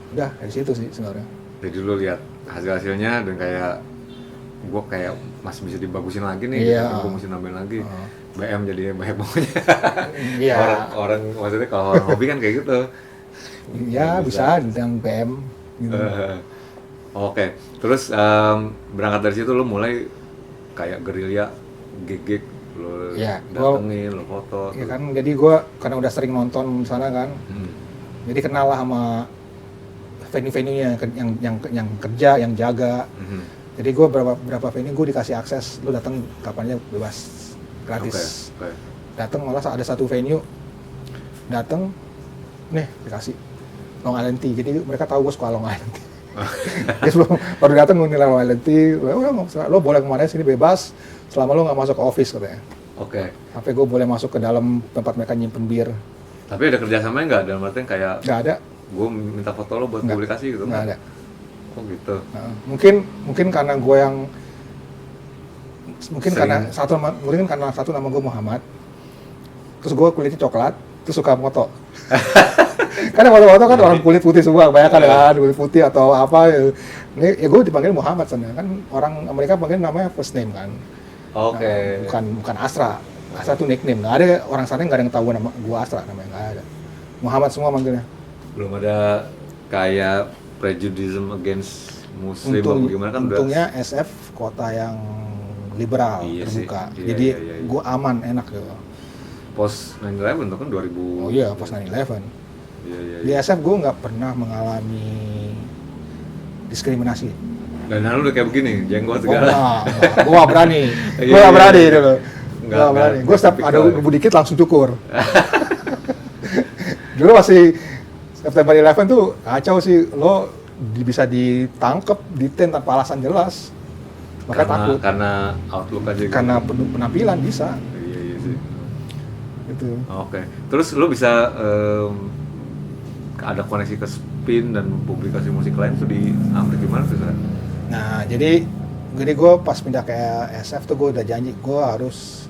[SPEAKER 2] Udah dari situ sih sebenarnya.
[SPEAKER 1] Jadi lu lihat hasilnya dan kayak gue kayak masih bisa dibagusin lagi nih,
[SPEAKER 2] Iya.
[SPEAKER 1] gue mesti nambahin lagi. BM jadinya banyak pokoknya.
[SPEAKER 2] Iya.
[SPEAKER 1] Orang maksudnya kalau orang hobi kan kayak gitu.
[SPEAKER 2] Ya bisa tentang PM gitu.
[SPEAKER 1] Oke, terus berangkat dari situ lo mulai kayak gerilya gig lo
[SPEAKER 2] Iya,
[SPEAKER 1] datengin, lo foto.
[SPEAKER 2] Ya kan, jadi gue karena udah sering nonton sana kan, jadi kenal lah sama venue-venue-nya yang kerja, yang jaga. Jadi gue berapa venue gue dikasih akses, lo datang kapannya bebas, gratis.
[SPEAKER 1] Oke.
[SPEAKER 2] Datang malah ada satu venue, datang, nih dikasih Long Island Tea. Jadi mereka tahu gue suka Long Island Tea. Jadi sebelum baru datang gue nilai Long Island Tea, lo boleh kemana sini bebas, selama lo nggak masuk ke office katanya.
[SPEAKER 1] Oke.
[SPEAKER 2] Sampai gue boleh masuk ke dalam tempat mereka nyimpen bir.
[SPEAKER 1] Tapi ada kerjasamanya nggak? Dalam artian kayak
[SPEAKER 2] Nggak ada.
[SPEAKER 1] gue minta foto lo buat
[SPEAKER 2] Nggak.
[SPEAKER 1] publikasi gitu?
[SPEAKER 2] Nggak ada.
[SPEAKER 1] Oh gitu.
[SPEAKER 2] Nah, mungkin karena gue yang mungkin karena satu nama gue Muhammad, terus gue kulitnya coklat, terus suka moto. Karena foto-foto kan orang kulit putih semua, banyak kan kulit putih atau apa ya. Ini ya gue dipanggil Muhammad sebenarnya, kan orang Amerika panggil namanya first name kan.
[SPEAKER 1] Oke.
[SPEAKER 2] Nah, bukan Asra. Asra itu nickname. Nggak ada orang sana nggak ada yang tahu nama gue Asra namanya, nggak ada. Muhammad semua manggilnya.
[SPEAKER 1] Belum ada kayak prejudice against Muslim apa gimana kan
[SPEAKER 2] untungnya SF kota yang liberal,
[SPEAKER 1] Iya
[SPEAKER 2] terbuka.
[SPEAKER 1] sih. Iya,
[SPEAKER 2] Jadi
[SPEAKER 1] iya.
[SPEAKER 2] gue aman, enak gitu.
[SPEAKER 1] Post 9/11 itu kan 2000.
[SPEAKER 2] Oh iya, pas 9/11.
[SPEAKER 1] Iya.
[SPEAKER 2] Di SF gue nggak pernah mengalami diskriminasi.
[SPEAKER 1] Dan lu udah kayak begini, jenggot
[SPEAKER 2] Gue
[SPEAKER 1] segala.
[SPEAKER 2] nggak berani.
[SPEAKER 1] Iya,
[SPEAKER 2] Gue nggak
[SPEAKER 1] iya,
[SPEAKER 2] berani
[SPEAKER 1] iya.
[SPEAKER 2] dulu.
[SPEAKER 1] Nggak
[SPEAKER 2] Nggak berani. Gue setiap
[SPEAKER 1] tipikal
[SPEAKER 2] ada
[SPEAKER 1] ya.
[SPEAKER 2] debu dikit langsung cukur. Dulu masih September 11 tuh kacau sih. Lo bisa ditangkep, detain tanpa alasan jelas. Makanya takut.
[SPEAKER 1] Karena outlook aja gitu.
[SPEAKER 2] Karena penampilan bisa.
[SPEAKER 1] Iya sih.
[SPEAKER 2] Gitu.
[SPEAKER 1] Oke. Terus lu bisa ada koneksi ke Spin dan publikasi musik lain tuh di Amerika gimana tuh, San?
[SPEAKER 2] Nah, jadi gue pas pindah ke SF tuh gue udah janji gue harus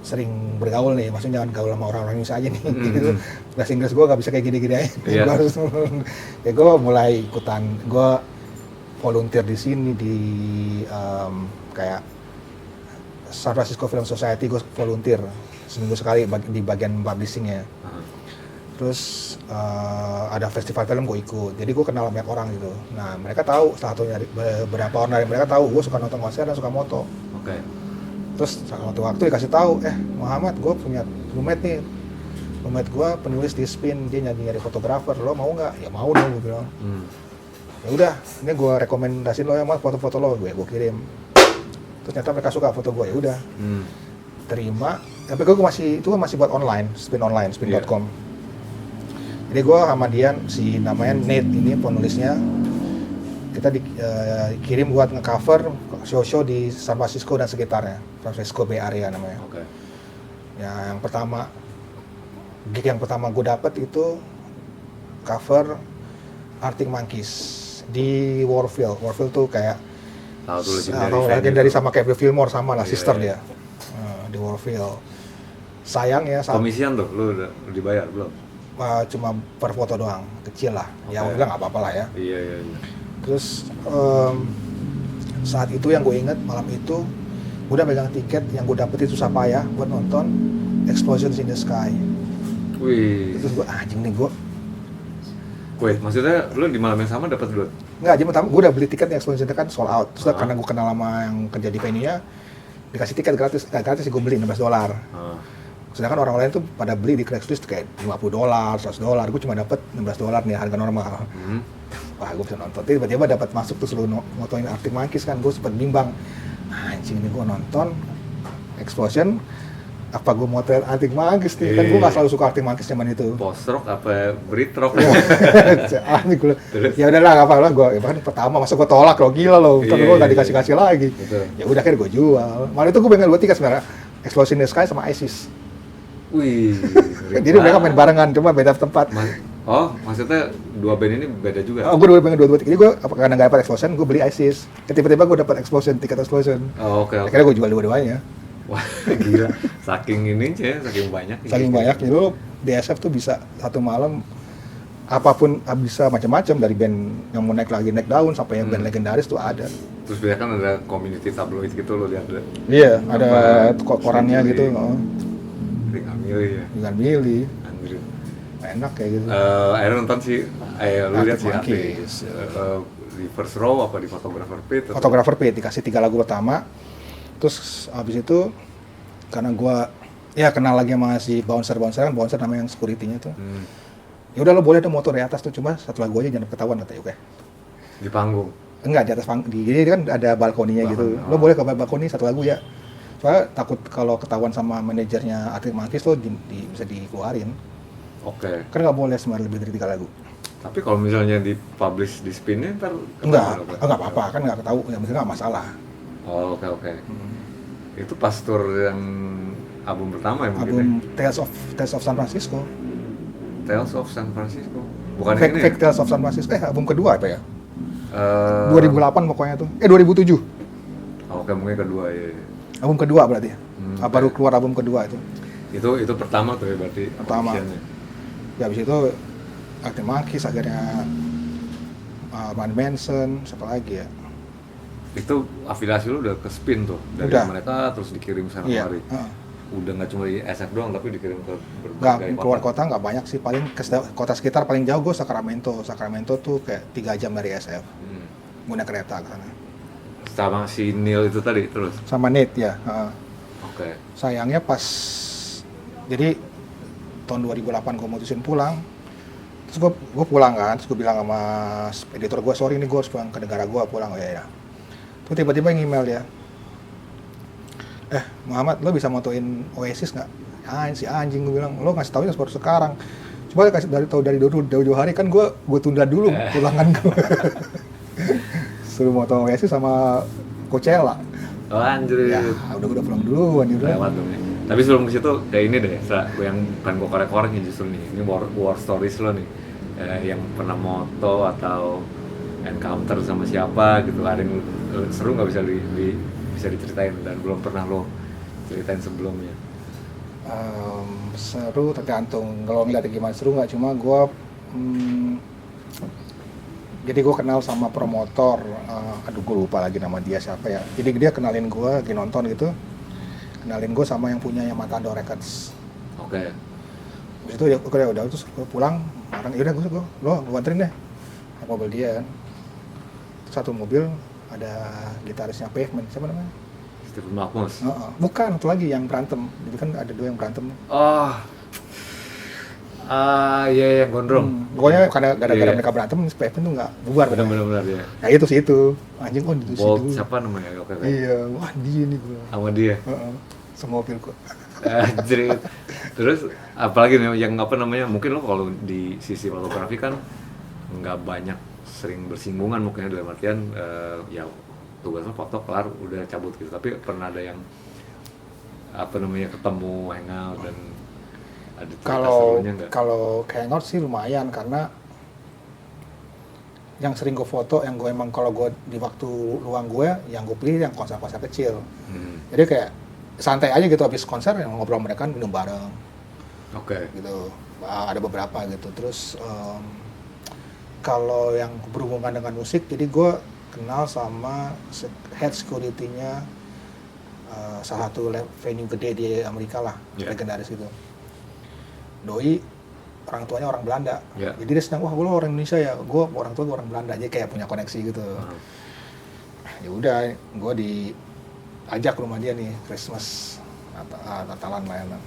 [SPEAKER 2] sering bergaul nih, maksudnya jangan gaul sama orang-orang Indonesia aja nih. Gitu. Bahasa Inggris gue gak bisa kayak gini-gini aja.
[SPEAKER 1] Iya.
[SPEAKER 2] Gue harus, ya gue mulai ikutan, gue volunteer di sini di kayak San Francisco Film Society, gue volunteer seminggu sekali di bagian publishingnya. Terus ada festival film gue ikut, jadi gue kenal banyak orang gitu. Nah mereka tahu, salah satunya beberapa orang dari mereka tahu gue suka nonton konser dan suka moto.
[SPEAKER 1] Oke.
[SPEAKER 2] Terus suatu waktu dikasih tahu, Muhammad, gue punya roommate nih, roommate gue penulis di Spin, dia nyari fotografer, lo mau nggak? Ya mau dong, gue bilang. Ya udah, ini gue rekomendasiin lo ya mas foto-foto lo, gue kirim. Terus ternyata mereka suka foto gue, ya udah. Terima, tapi gue masih buat online, spin.com. Jadi gue sama dia, si namanya Nate ini penulisnya, kita dikirim buat nge-cover show-show di San Francisco dan sekitarnya, San Francisco Bay Area namanya.
[SPEAKER 1] Oke.
[SPEAKER 2] Ya, gig yang pertama gue dapet itu cover Arctic Monkeys di Warfield. Warfield tuh kayak
[SPEAKER 1] Tahu tuh legendary
[SPEAKER 2] dari sama kayak Bill Fillmore sama lah,
[SPEAKER 1] Iya,
[SPEAKER 2] sister
[SPEAKER 1] iya.
[SPEAKER 2] dia. Nah, di Warfield. Sayang ya
[SPEAKER 1] Komisian tuh, lu udah dibayar belum?
[SPEAKER 2] cuma per foto doang, kecil lah. Ya
[SPEAKER 1] Oke.
[SPEAKER 2] gue bilang nggak apa-apa lah ya.
[SPEAKER 1] Iya.
[SPEAKER 2] Terus saat itu yang gue inget malam itu gue udah megang tiket yang gue dapet itu susah payah buat nonton Explosions in the Sky.
[SPEAKER 1] Wih.
[SPEAKER 2] Terus gue anjing nih gue
[SPEAKER 1] Wait, maksudnya lu di malam yang sama dapat duit?
[SPEAKER 2] nggak aja pertama gue udah beli tiket yang Explosions itu kan sold out. Terus
[SPEAKER 1] Ah.
[SPEAKER 2] karena gue kenal sama yang kerja di venue-nya dikasih tiket gratis, gratis sih gue beli $16.
[SPEAKER 1] Ah.
[SPEAKER 2] Sedangkan orang lain tuh pada beli di Craigslist kayak $50, $100. Gue cuma dapet $16 nih harga normal. Wah gue bisa nonton. Tiba-tiba dapat masuk tuh seluruh motoin Arctic Monkeys kan. Gue sempet bimbang. Anjing ini gue nonton Explosion. Apa gue motoin Arctic Monkeys nih? Kan gue gak selalu suka Arctic Monkeys zaman itu.
[SPEAKER 1] Post rock apa Brit rock?
[SPEAKER 2] Ah nih gue.
[SPEAKER 1] Terus?
[SPEAKER 2] Ya udahlah gak apa-apa gue. Kan pertama masa gue tolak lo gila lo. Tapi
[SPEAKER 1] Iya,
[SPEAKER 2] gue gak
[SPEAKER 1] iya.
[SPEAKER 2] dikasih-kasih lagi.
[SPEAKER 1] Betul.
[SPEAKER 2] Ya udah kan gue jual. Malah itu gue pengen dua tiket sebenarnya. Explosion in the Sky sama ISIS.
[SPEAKER 1] Wih.
[SPEAKER 2] Jadi mereka main barengan, cuma beda tempat.
[SPEAKER 1] Oh, maksudnya dua band ini beda juga?
[SPEAKER 2] Oh, gue pengen dua tiket. Jadi gue karena nggak dapat Explosion, gue beli ISIS. Tiba-tiba gue dapat Explosion, tiket Explosion.
[SPEAKER 1] Oh, oke.
[SPEAKER 2] Akhirnya gue jual dua-duanya.
[SPEAKER 1] Wah, gila. Saking ini aja, saking banyak.
[SPEAKER 2] Saking banyak, jadi lo DSF tuh bisa satu malam apapun bisa macam-macam dari band yang mau naik lagi naik daun sampai yang band legendaris tuh ada.
[SPEAKER 1] Terus biasanya kan ada community tabloid gitu lo lihat deh.
[SPEAKER 2] Iya, ada
[SPEAKER 1] Apa,
[SPEAKER 2] korannya
[SPEAKER 1] sendiri.
[SPEAKER 2] gitu. Oh.
[SPEAKER 1] Ring milih ya.
[SPEAKER 2] Dengan milih,
[SPEAKER 1] Anjir.
[SPEAKER 2] enak kayak gitu.
[SPEAKER 1] Akhirnya nonton sih, lu lihat sih
[SPEAKER 2] Arctic
[SPEAKER 1] Arctic.
[SPEAKER 2] Monkeys.
[SPEAKER 1] Di first row apa di photographer pit? atau-
[SPEAKER 2] Fotografer Pit dikasih 3 lagu pertama. Terus habis itu karena gua ya kenal lagi sama si bouncer kan bouncer namanya yang security-nya tuh. Ya udah lo boleh dong motor di atas tuh cuma satu lagu aja jangan ketahuan kata oke.
[SPEAKER 1] Di panggung.
[SPEAKER 2] Enggak di atas jadi kan ada balkoninya gitu. Lo boleh ke balkoni satu lagu ya. Soalnya takut kalau ketahuan sama manajernya Arctic Monkeys lo bisa dikeluarin.
[SPEAKER 1] Oke.
[SPEAKER 2] Kan nggak boleh sebenarnya lebih dari 3 lagu.
[SPEAKER 1] Tapi kalau misalnya di publish di spinnya ntar
[SPEAKER 2] Enggak,
[SPEAKER 1] ketahuan,
[SPEAKER 2] enggak apa-apa kan nggak ketahu, ya maksudnya nggak masalah.
[SPEAKER 1] Oh, oke. Itu pas tour yang album pertama ya mungkin
[SPEAKER 2] Album
[SPEAKER 1] ya?
[SPEAKER 2] Tales of San Francisco.
[SPEAKER 1] Tales of San Francisco. Bukan
[SPEAKER 2] Fake,
[SPEAKER 1] ini.
[SPEAKER 2] Fake Tales of San Francisco. Album kedua apa ya?
[SPEAKER 1] Eh,
[SPEAKER 2] 2008 pokoknya tuh. 2007.
[SPEAKER 1] Oke, mungkin kedua ya.
[SPEAKER 2] Album kedua berarti ya. Baru
[SPEAKER 1] oke.
[SPEAKER 2] keluar album kedua itu.
[SPEAKER 1] Itu pertama tuh ya berarti.
[SPEAKER 2] Pertama.
[SPEAKER 1] auditionnya.
[SPEAKER 2] Ya habis itu Arctic Monkeys akhirnya Van Manson, siapa lagi ya?
[SPEAKER 1] Itu afiliasi lu udah ke spin tuh dari
[SPEAKER 2] Udah.
[SPEAKER 1] mereka terus dikirim sana
[SPEAKER 2] Iya.
[SPEAKER 1] kemari.
[SPEAKER 2] Heeh.
[SPEAKER 1] Udah nggak cuma di SF doang tapi dikirim ke
[SPEAKER 2] Nggak,
[SPEAKER 1] berbagai
[SPEAKER 2] keluar kota nggak banyak sih, paling ke kota sekitar paling jauh gue Sacramento tuh kayak 3 jam dari SF. Gue naik kereta ke sana.
[SPEAKER 1] Sama si Neil itu tadi terus.
[SPEAKER 2] Sama Nate ya. Heeh.
[SPEAKER 1] Oke.
[SPEAKER 2] Sayangnya pas jadi tahun 2008 gue mutusin pulang. Terus gue pulang kan, terus gue bilang sama editor gue, sorry nih gue harus pulang ke negara gue, pulang. Oh ya. Terus tiba-tiba email dia, Muhammad, lo bisa motoin Oasis nggak? Si anjing, gue bilang, lo ngasih taunya baru sekarang. Coba kasih dari jauh hari kan gue tunda dulu pulangan gue. Suruh moto Oasis sama Coachella.
[SPEAKER 1] Oh anjir.
[SPEAKER 2] Ya, udah pulang duluan udah.
[SPEAKER 1] Lewat dong ya. Tapi sebelum ke situ kayak ini deh, yang pengen gue korek-korek nih justru nih. Ini war stories lo nih. Yang pernah moto atau encounter sama siapa gitu. Ada yang seru nggak bisa diceritain dan belum pernah lo ceritain sebelumnya.
[SPEAKER 2] Seru tergantung kalau ngeliatnya gimana seru nggak, cuma gue jadi gue kenal sama promotor, aduh gue lupa lagi nama dia siapa ya, jadi dia kenalin gue lagi nonton gitu, kenalin gue sama yang punya Matador Records.
[SPEAKER 1] Oke.
[SPEAKER 2] Terus itu udah terus gue pulang bareng, yaudah gue anterin deh naik mobil dia kan. Terus satu mobil ada gitarisnya Pavement, siapa namanya?
[SPEAKER 1] Stephen Malkmus.
[SPEAKER 2] Bukan, satu lagi yang berantem, jadi kan ada 2 yang berantem.
[SPEAKER 1] Oh. Iya gondrong.
[SPEAKER 2] Pokoknya karena gara-gara
[SPEAKER 1] Iya.
[SPEAKER 2] mereka berantem, Pavement tuh nggak bubar.
[SPEAKER 1] Benar-benar ya.
[SPEAKER 2] Nah itu sih itu, anjing di
[SPEAKER 1] Bolt
[SPEAKER 2] situ.
[SPEAKER 1] siapa namanya? Oke.
[SPEAKER 2] Iya, wah dia nih gue.
[SPEAKER 1] Sama dia.
[SPEAKER 2] Semobil gue.
[SPEAKER 1] Anjir. Terus apalagi nih yang apa namanya? Mungkin lo kalau di sisi fotografi kan nggak banyak sering bersinggungan mungkin dalam artian ya tugasnya foto kelar udah cabut gitu. Tapi pernah ada yang apa namanya ketemu hangout dan ada cerita serunya nggak?
[SPEAKER 2] Kalau hangout sih lumayan karena yang sering gue foto, yang gue emang kalau gue di waktu luang gue, yang gue pilih yang konser-konser kecil. Jadi kayak santai aja gitu habis konser yang ngobrol mereka minum bareng
[SPEAKER 1] Oke.
[SPEAKER 2] gitu. Ada beberapa gitu. Terus kalau yang berhubungan dengan musik, jadi gue kenal sama head security-nya salah satu venue gede di Amerika lah, legendaris gitu. Doi orang tuanya orang Belanda, jadi dia senang, wah gue orang Indonesia ya, gue orang tua gue orang Belanda, jadi kayak punya koneksi gitu. Ya udah, gue diajak rumah dia nih, Christmas, Natalan lah ya.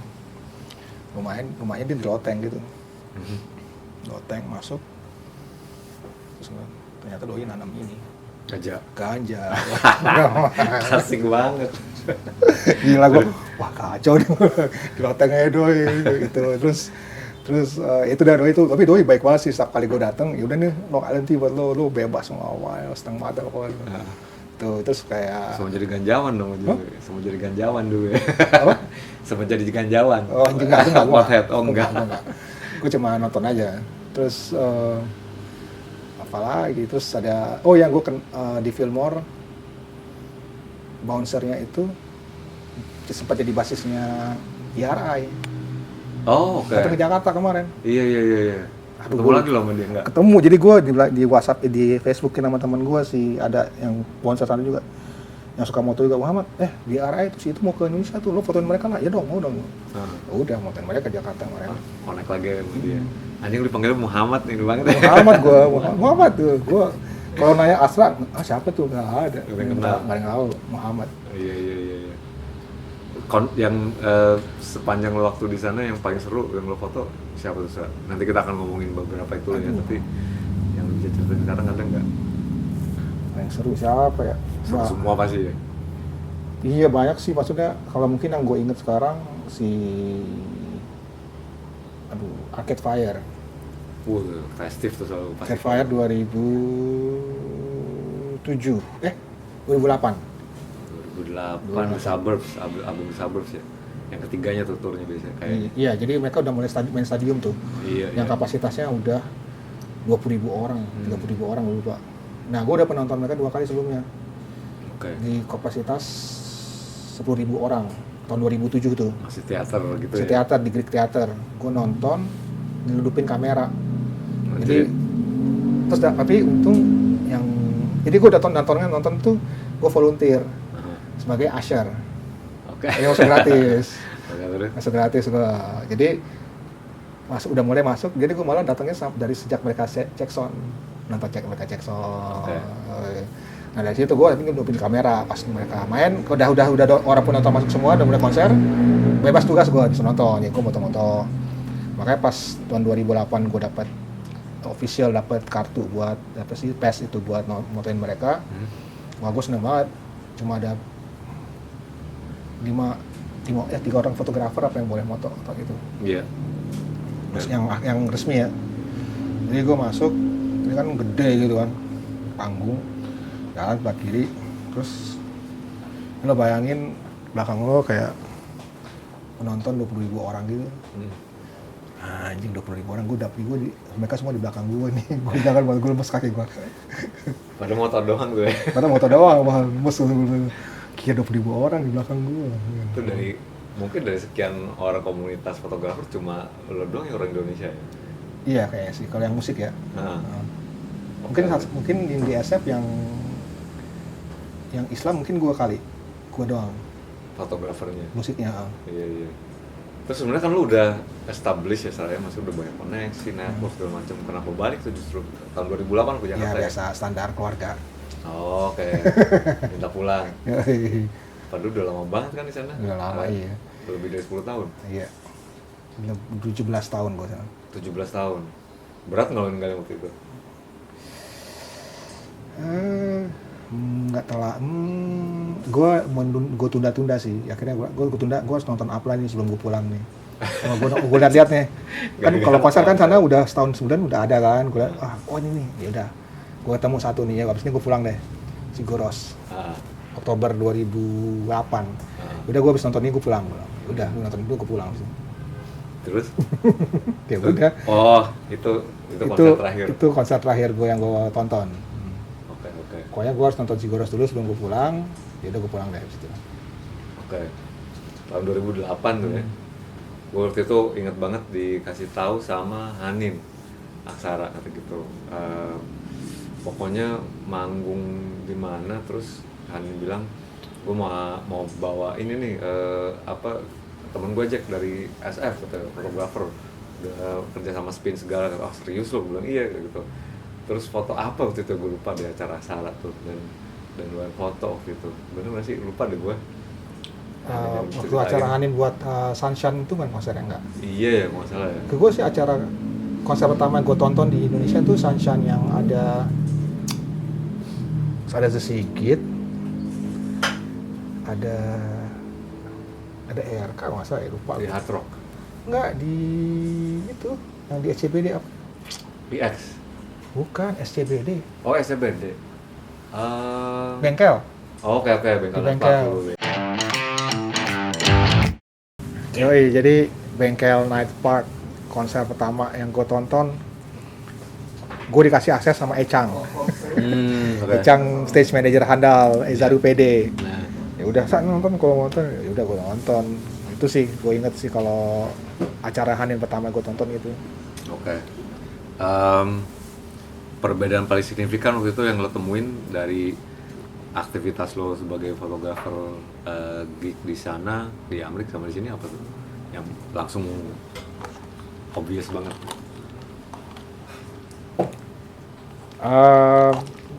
[SPEAKER 2] Rumahnya di loteng gitu, loteng masuk, terus ternyata doi nanam ini ganja.
[SPEAKER 1] Asik banget.
[SPEAKER 2] Gila gue, wah kacau nih di loteng aja doi gitu. Terus itu dah doi itu, tapi doi baik banget sih. Setiap kali gue datang, yaudah nih lo kalian buat lo bebas mau awal setengah mata pokoknya. Tuh terus kayak
[SPEAKER 1] sama jadi ganjawan dong juga. Sama jadi ganjawan dulu ya.
[SPEAKER 2] Apa?
[SPEAKER 1] Sama jadi ganjawan.
[SPEAKER 2] Oh enggak
[SPEAKER 1] enggak.
[SPEAKER 2] Gue cuma nonton aja. Terus apalagi, terus ada yang gue di Fillmore bouncernya itu sempat jadi basisnya ERI.
[SPEAKER 1] Oh oke.
[SPEAKER 2] Datang ke Jakarta kemarin.
[SPEAKER 1] Iya. Ketemu lagi loh sama dia enggak?
[SPEAKER 2] Ketemu, jadi gue di WhatsApp, di Facebookin sama teman gue sih, ada yang bouncer sana juga yang suka moto juga, Muhammad, di ERI itu mau ke Indonesia tuh, lo fotoin mereka lah. Ya dong, mau dong. Udah motoin mereka ke Jakarta kemarin.
[SPEAKER 1] Connect lagi sama dia. Anjing dipanggil Muhammad ini banget.
[SPEAKER 2] Muhammad tuh. Gue kalau nanya Asra, siapa tuh? Nggak ada. Nggak tahu Muhammad.
[SPEAKER 1] Iya. Yang sepanjang lo waktu di sana yang paling seru yang lo foto siapa tuh? Nanti kita akan ngomongin beberapa itu ya, tapi yang lo bisa ceritain sekarang ada nggak?
[SPEAKER 2] Yang seru siapa ya?
[SPEAKER 1] Semua pasti ya?
[SPEAKER 2] Iya banyak sih, maksudnya kalau mungkin yang gue inget sekarang Arcade Fire.
[SPEAKER 1] Festif tuh selalu pasti.
[SPEAKER 2] Arcade Fire 2007, 2008.
[SPEAKER 1] 2008 Suburbs, album Suburbs ya. Yang ketiganya tuh turnya biasanya kayak.
[SPEAKER 2] Iya, jadi mereka udah mulai main stadium tuh.
[SPEAKER 1] Iya.
[SPEAKER 2] Kapasitasnya udah 20.000 orang, 30.000 orang lupa. Nah, gue udah penonton mereka 2 kali sebelumnya. Di kapasitas 10.000 orang tahun 2007 tuh.
[SPEAKER 1] Masih teater gitu.
[SPEAKER 2] Masih teater di Greek Theater. Gue nonton nyeludupin kamera. Jadi terus tapi untung jadi gue nonton tuh gue volunteer sebagai usher. Ini masuk gratis gue. Jadi udah mulai masuk. Jadi gue malah datangnya dari sejak mereka cek sound, nonton mereka cek sound. Nah dari situ gue nyeludupin kamera pas mereka main. Udah orang pun nonton masuk semua, udah mulai konser. Bebas tugas gue bisa nonton. Ya gue moto-moto. Makanya pas tahun 2008 gue dapat kartu buat pass itu buat motoin mereka. Wah gue seneng banget. Cuma ada 3 orang fotografer apa yang boleh moto atau gitu.
[SPEAKER 1] Iya.
[SPEAKER 2] Terus yang resmi ya. Jadi gue masuk, ini kan gede gitu kan, panggung, jalan sebelah kiri, terus lo bayangin belakang lo kayak penonton 20.000 orang gitu. Anjing 20.000 orang, mereka semua di belakang gue nih. Gue jangan buat gue lemes kaki gue.
[SPEAKER 1] Pada motor doang gue.
[SPEAKER 2] Pada motor doang, lemes. Kira 20.000 orang di belakang gue.
[SPEAKER 1] Itu mungkin dari sekian orang komunitas fotografer cuma lo doang yang orang Indonesia ya?
[SPEAKER 2] Iya kayaknya sih, kalau yang musik ya. Mungkin di SF yang Islam mungkin gue doang.
[SPEAKER 1] Fotografernya?
[SPEAKER 2] Musiknya.
[SPEAKER 1] Iya. Terus sebenarnya kan lu udah establish ya, saya masih udah banyak koneksi, network segala macam. Kenapa balik tuh justru tahun 2008 ke Jakarta?
[SPEAKER 2] Ya biasa standar keluarga.
[SPEAKER 1] Oh, oke. Minta pulang. Padahal udah lama banget kan di sana.
[SPEAKER 2] Udah lama iya.
[SPEAKER 1] Lebih dari 10 tahun.
[SPEAKER 2] Iya. 17 tahun gua sana.
[SPEAKER 1] 17 tahun. Berat nggak lo ninggalin waktu itu?
[SPEAKER 2] Nggak telah. Gue tunda-tunda sih. Akhirnya gue tunda. Gue harus nonton apa nih sebelum gue pulang nih. Gue lihat nih. Kan kalau konser kan sana udah setahun sebulan udah ada kan. Gue lihat, ini nih. Ya udah. Gue ketemu satu nih ya. Abis ini gue pulang deh. Sigoros. Oktober 2008. Udah gue habis nonton ini gue pulang. Udah, gue nonton itu gue pulang.
[SPEAKER 1] Terus?
[SPEAKER 2] Ya udah.
[SPEAKER 1] Oh, itu konser terakhir.
[SPEAKER 2] Itu konser terakhir gue yang gue tonton.
[SPEAKER 1] Oke.
[SPEAKER 2] Pokoknya gue harus nonton Sigoros dulu sebelum gue pulang. Ya udah gue pulang deh abis itu.
[SPEAKER 1] Oke. tahun 2008 tuh ya. Gue waktu itu inget banget dikasih tahu sama Hanin Aksara kata gitu. Pokoknya manggung di mana, terus Hanin bilang gue mau bawa ini nih temen gue Jack dari SF kata fotografer, udah kerja sama Spin segala. Oh serius lo? Gue bilang iya gitu. Terus foto apa waktu itu gue lupa, di acara Aksara tuh, dan gue foto waktu itu. Bener nggak sih, lupa deh gue.
[SPEAKER 2] Waktu acara Hanin buat Sunshine itu kan konsernya enggak?
[SPEAKER 1] Iya ya, nggak salah ya.
[SPEAKER 2] Ke gue sih acara konser pertama yang gue tonton di Indonesia tuh Sunshine yang ada The Sigit, ada RK nggak salah ya, lupa.
[SPEAKER 1] Di Hard Rock,
[SPEAKER 2] Enggak, di itu yang di SCBD apa?
[SPEAKER 1] PX.
[SPEAKER 2] Bukan SCBD,
[SPEAKER 1] Oh SCBD.
[SPEAKER 2] bengkel.
[SPEAKER 1] Oke, bengkel.
[SPEAKER 2] Di bengkel. Yoi, jadi bengkel Night Park konser pertama yang gue tonton, gue dikasih akses sama Echang. Echang stage manager handal Ezaru PD.
[SPEAKER 1] Nah,
[SPEAKER 2] Ya udah, saat nonton, kalau nonton ya udah gue nonton. Itu sih gue inget sih kalau acara Hanin pertama gue tonton itu.
[SPEAKER 1] oke. Perbedaan paling signifikan waktu itu yang lo temuin dari aktivitas lo sebagai fotografer gig di sana, di Amerika sama di sini apa tuh? Yang langsung obvious banget.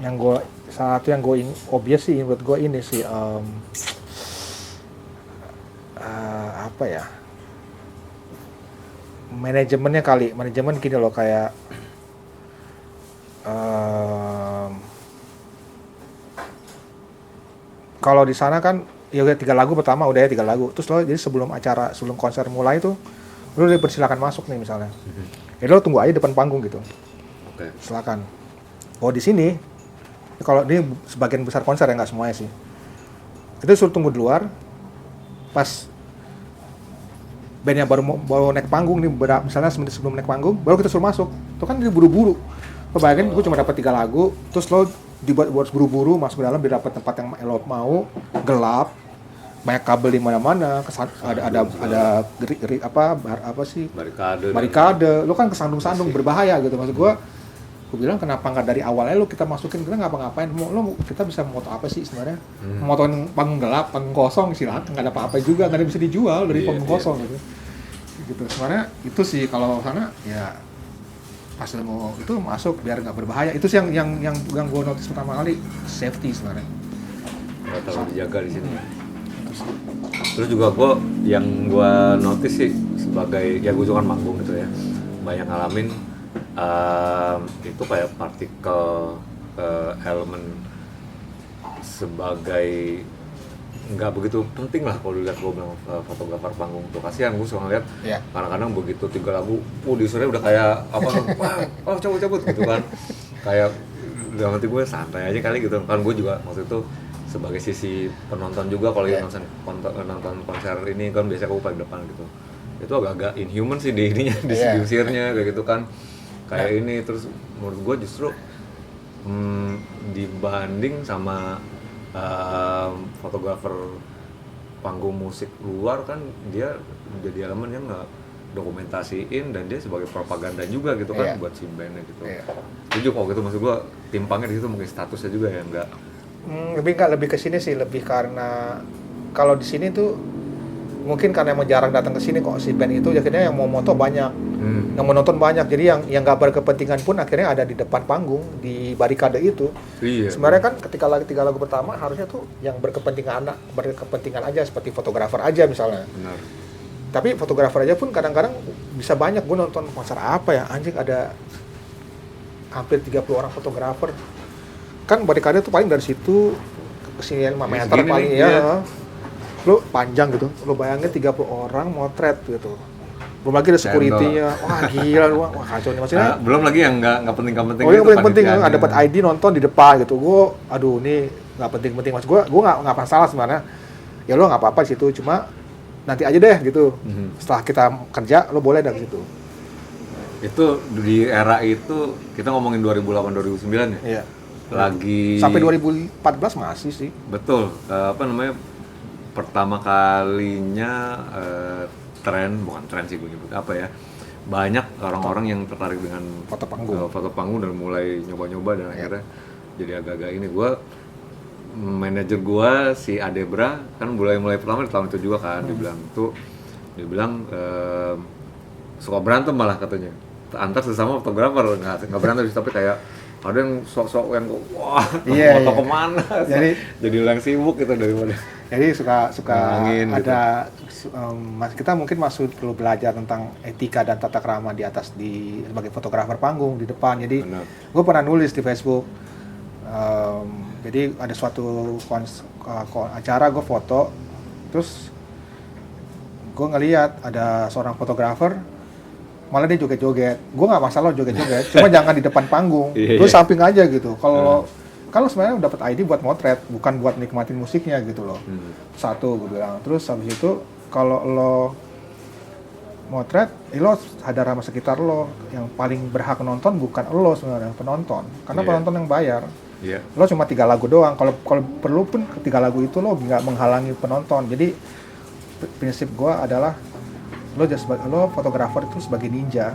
[SPEAKER 2] Yang gue salah satu yang gue obvious sih menurut gue ini sih apa ya, manajemen gini loh, kayak kalau di sana kan ya udah 3 lagu pertama, udah ya 3 lagu, terus lo jadi sebelum konser mulai tuh lo dipersilakan masuk nih misalnya, ya lo tunggu aja depan panggung gitu.
[SPEAKER 1] Oke.
[SPEAKER 2] Silakan. Oh di sini, kalau ini sebagian besar konser ya, nggak semuanya sih. Kita suruh tunggu di luar, pas bandnya baru naik panggung nih, misalnya semenit sebelum naik panggung, baru kita suruh masuk. Itu kan dia buru-buru. Lo bayangin, gue cuma dapat 3 lagu, terus lo dibuat buru-buru masuk ke dalam, dia dapat tempat yang lo mau, gelap, banyak kabel di mana-mana, barikade, lo kan kesandung-sandung, berbahaya gitu. Maksud gue bilang kenapa nggak dari awalnya lo kita masukin, kita ngapa-ngapain, kita bisa moto apa sih sebenarnya? Motoin panggung gelap, panggung kosong, silakan, nggak ada apa-apa juga, nggak ada yang bisa dijual dari panggung kosong gitu. Sebenarnya itu sih kalau sana ya pas lo mau itu masuk biar nggak berbahaya. Itu sih yang gue notice pertama kali, safety sebenarnya.
[SPEAKER 1] Nggak terlalu dijaga di sini. Terus juga yang gue notice sih sebagai, ya gue juga kan manggung gitu ya, banyak ngalamin itu kayak partikel elemen sebagai nggak begitu penting lah kalau dilihat. Gue bilang fotografer panggung tuh kasihan, gue suka ngeliat kadang-kadang begitu 3 lagu diusurnya udah kayak apa cabut gitu kan, kayak udah nanti gue santai aja kali gitu kan. Gue juga waktu itu sebagai sisi penonton juga, kalau nonton konser ini kan biasanya gue paling depan gitu, itu agak-agak inhuman sih di ininya, diusirnya kayak gitu kan, kayak ini. Terus menurut gue justru dibanding sama fotografer panggung musik luar kan, dia jadi elemen yang nggak dokumentasiin, dan dia sebagai propaganda juga gitu kan buat si bandnya gitu. Setuju kok gitu, maksud gue timpangnya di situ mungkin statusnya juga ya nggak.
[SPEAKER 2] Lebih ke sini sih, lebih karena kalau di sini tuh mungkin karena emang jarang datang ke sini kok si band itu, akhirnya yang mau moto banyak, yang menonton banyak, jadi yang nggak berkepentingan pun akhirnya ada di depan panggung di barikade itu. Sebenarnya kan ketika 3 lagu pertama harusnya tuh yang berkepentingan aja, seperti fotografer aja misalnya.
[SPEAKER 1] Benar.
[SPEAKER 2] Tapi fotografer aja pun kadang-kadang bisa banyak. Gue nonton konser apa ya, anjing, ada hampir 30 orang fotografer. Kan barikade tuh paling dari situ ke sini 5 meter paling ya. Lo panjang gitu, lo bayangin 30 orang motret gitu. Belum lagi ada security-nya. Wah gila lu, wah kacau nih maksudnya.
[SPEAKER 1] Belum lagi yang nggak penting-penting.
[SPEAKER 2] Oh, yang penting nggak dapat ID nonton di depan gitu. Aduh ini nggak penting-penting, mas. Gue nggak masalah sebenarnya. Ya lo nggak apa-apa di situ, cuma nanti aja deh gitu. Setelah kita kerja lo boleh dari situ.
[SPEAKER 1] Itu di era itu kita ngomongin 2008-2009 ya.
[SPEAKER 2] Iya.
[SPEAKER 1] Lagi
[SPEAKER 2] sampai 2014 masih sih.
[SPEAKER 1] Betul. pertama kalinya bukan tren sih gue nyebut apa ya, banyak orang-orang yang tertarik dengan foto panggung dan mulai nyoba-nyoba dan akhirnya jadi agak-agak ini. Gue manajer gue si Adebra kan mulai pertama di tahun itu juga kan, dia bilang suka berantem malah katanya antar sesama fotografer, nggak berantem sih, tapi kayak ada yang sok-sok yang wah foto kemana, jadi yang sibuk gitu daripada.
[SPEAKER 2] Jadi suka ada
[SPEAKER 1] gitu.
[SPEAKER 2] Kita mungkin perlu belajar tentang etika dan tata krama di atas sebagai fotografer panggung di depan. Jadi gue pernah nulis di Facebook. Jadi ada suatu acara gue foto, terus gue ngeliat ada seorang fotografer, malah dia joget-joget. Gue nggak masalah joget-joget, cuma jangan di depan panggung, lu samping aja gitu. Kalau sebenarnya dapat ID buat motret, bukan buat nikmatin musiknya gitu loh. Satu gue bilang. Terus habis itu kalau lo motret, lo sadar sama sekitar lo, yang paling berhak nonton bukan lo sebenarnya, penonton. Karena penonton yang bayar. Lo cuma 3 lagu doang. Kalau perlu pun 3 lagu itu lo nggak menghalangi penonton. Jadi prinsip gue adalah lo fotografer itu sebagai ninja.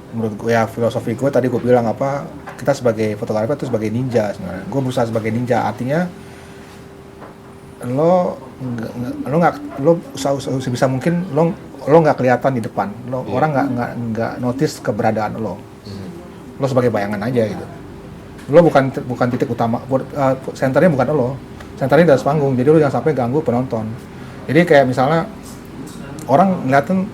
[SPEAKER 2] Menurut gue ya, filosofi gue tadi gue bilang apa, kita sebagai fotografer itu sebagai ninja sebenarnya. Gue berusaha sebagai ninja, artinya lo sebisa mungkin lo nggak kelihatan di depan, orang nggak notice keberadaan lo sebagai bayangan aja gitu. Lo bukan titik utama, senternya bukan lo, senternya di atas panggung, jadi lo jangan sampai ganggu penonton. Jadi kayak misalnya orang ngeliatin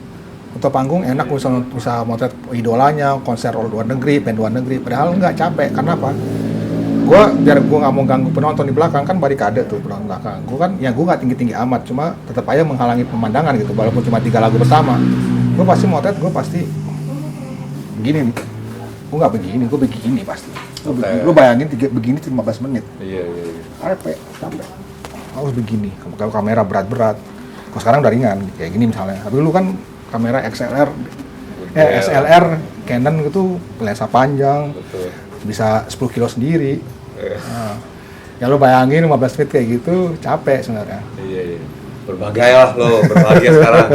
[SPEAKER 2] foto panggung enak, bisa motret idolanya, konser luar negeri, band luar negeri, padahal nggak, capek. Karena apa? Biar gue nggak mau ganggu penonton di belakang, kan barikade tuh penonton belakang. Gue nggak tinggi amat, cuma tetap aja menghalangi pemandangan gitu. Walaupun cuma 3 lagu bersama, gue pasti motret, gue pasti begini. Gue nggak begini, gue begini pasti. Lu bayangin begini 15 menit. Iya. Capek. Harus begini. Kalau kamera berat-berat, kalau sekarang udah ringan kayak gini misalnya. Tapi dulu kan kamera XLR Canon gitu, lensa panjang. Betul. Bisa 10 kilo sendiri. Nah, ya lo bayangin 15 menit kayak gitu, capek sebenarnya. Iya.
[SPEAKER 1] Berbahagia lah lo, berbahagia sekarang.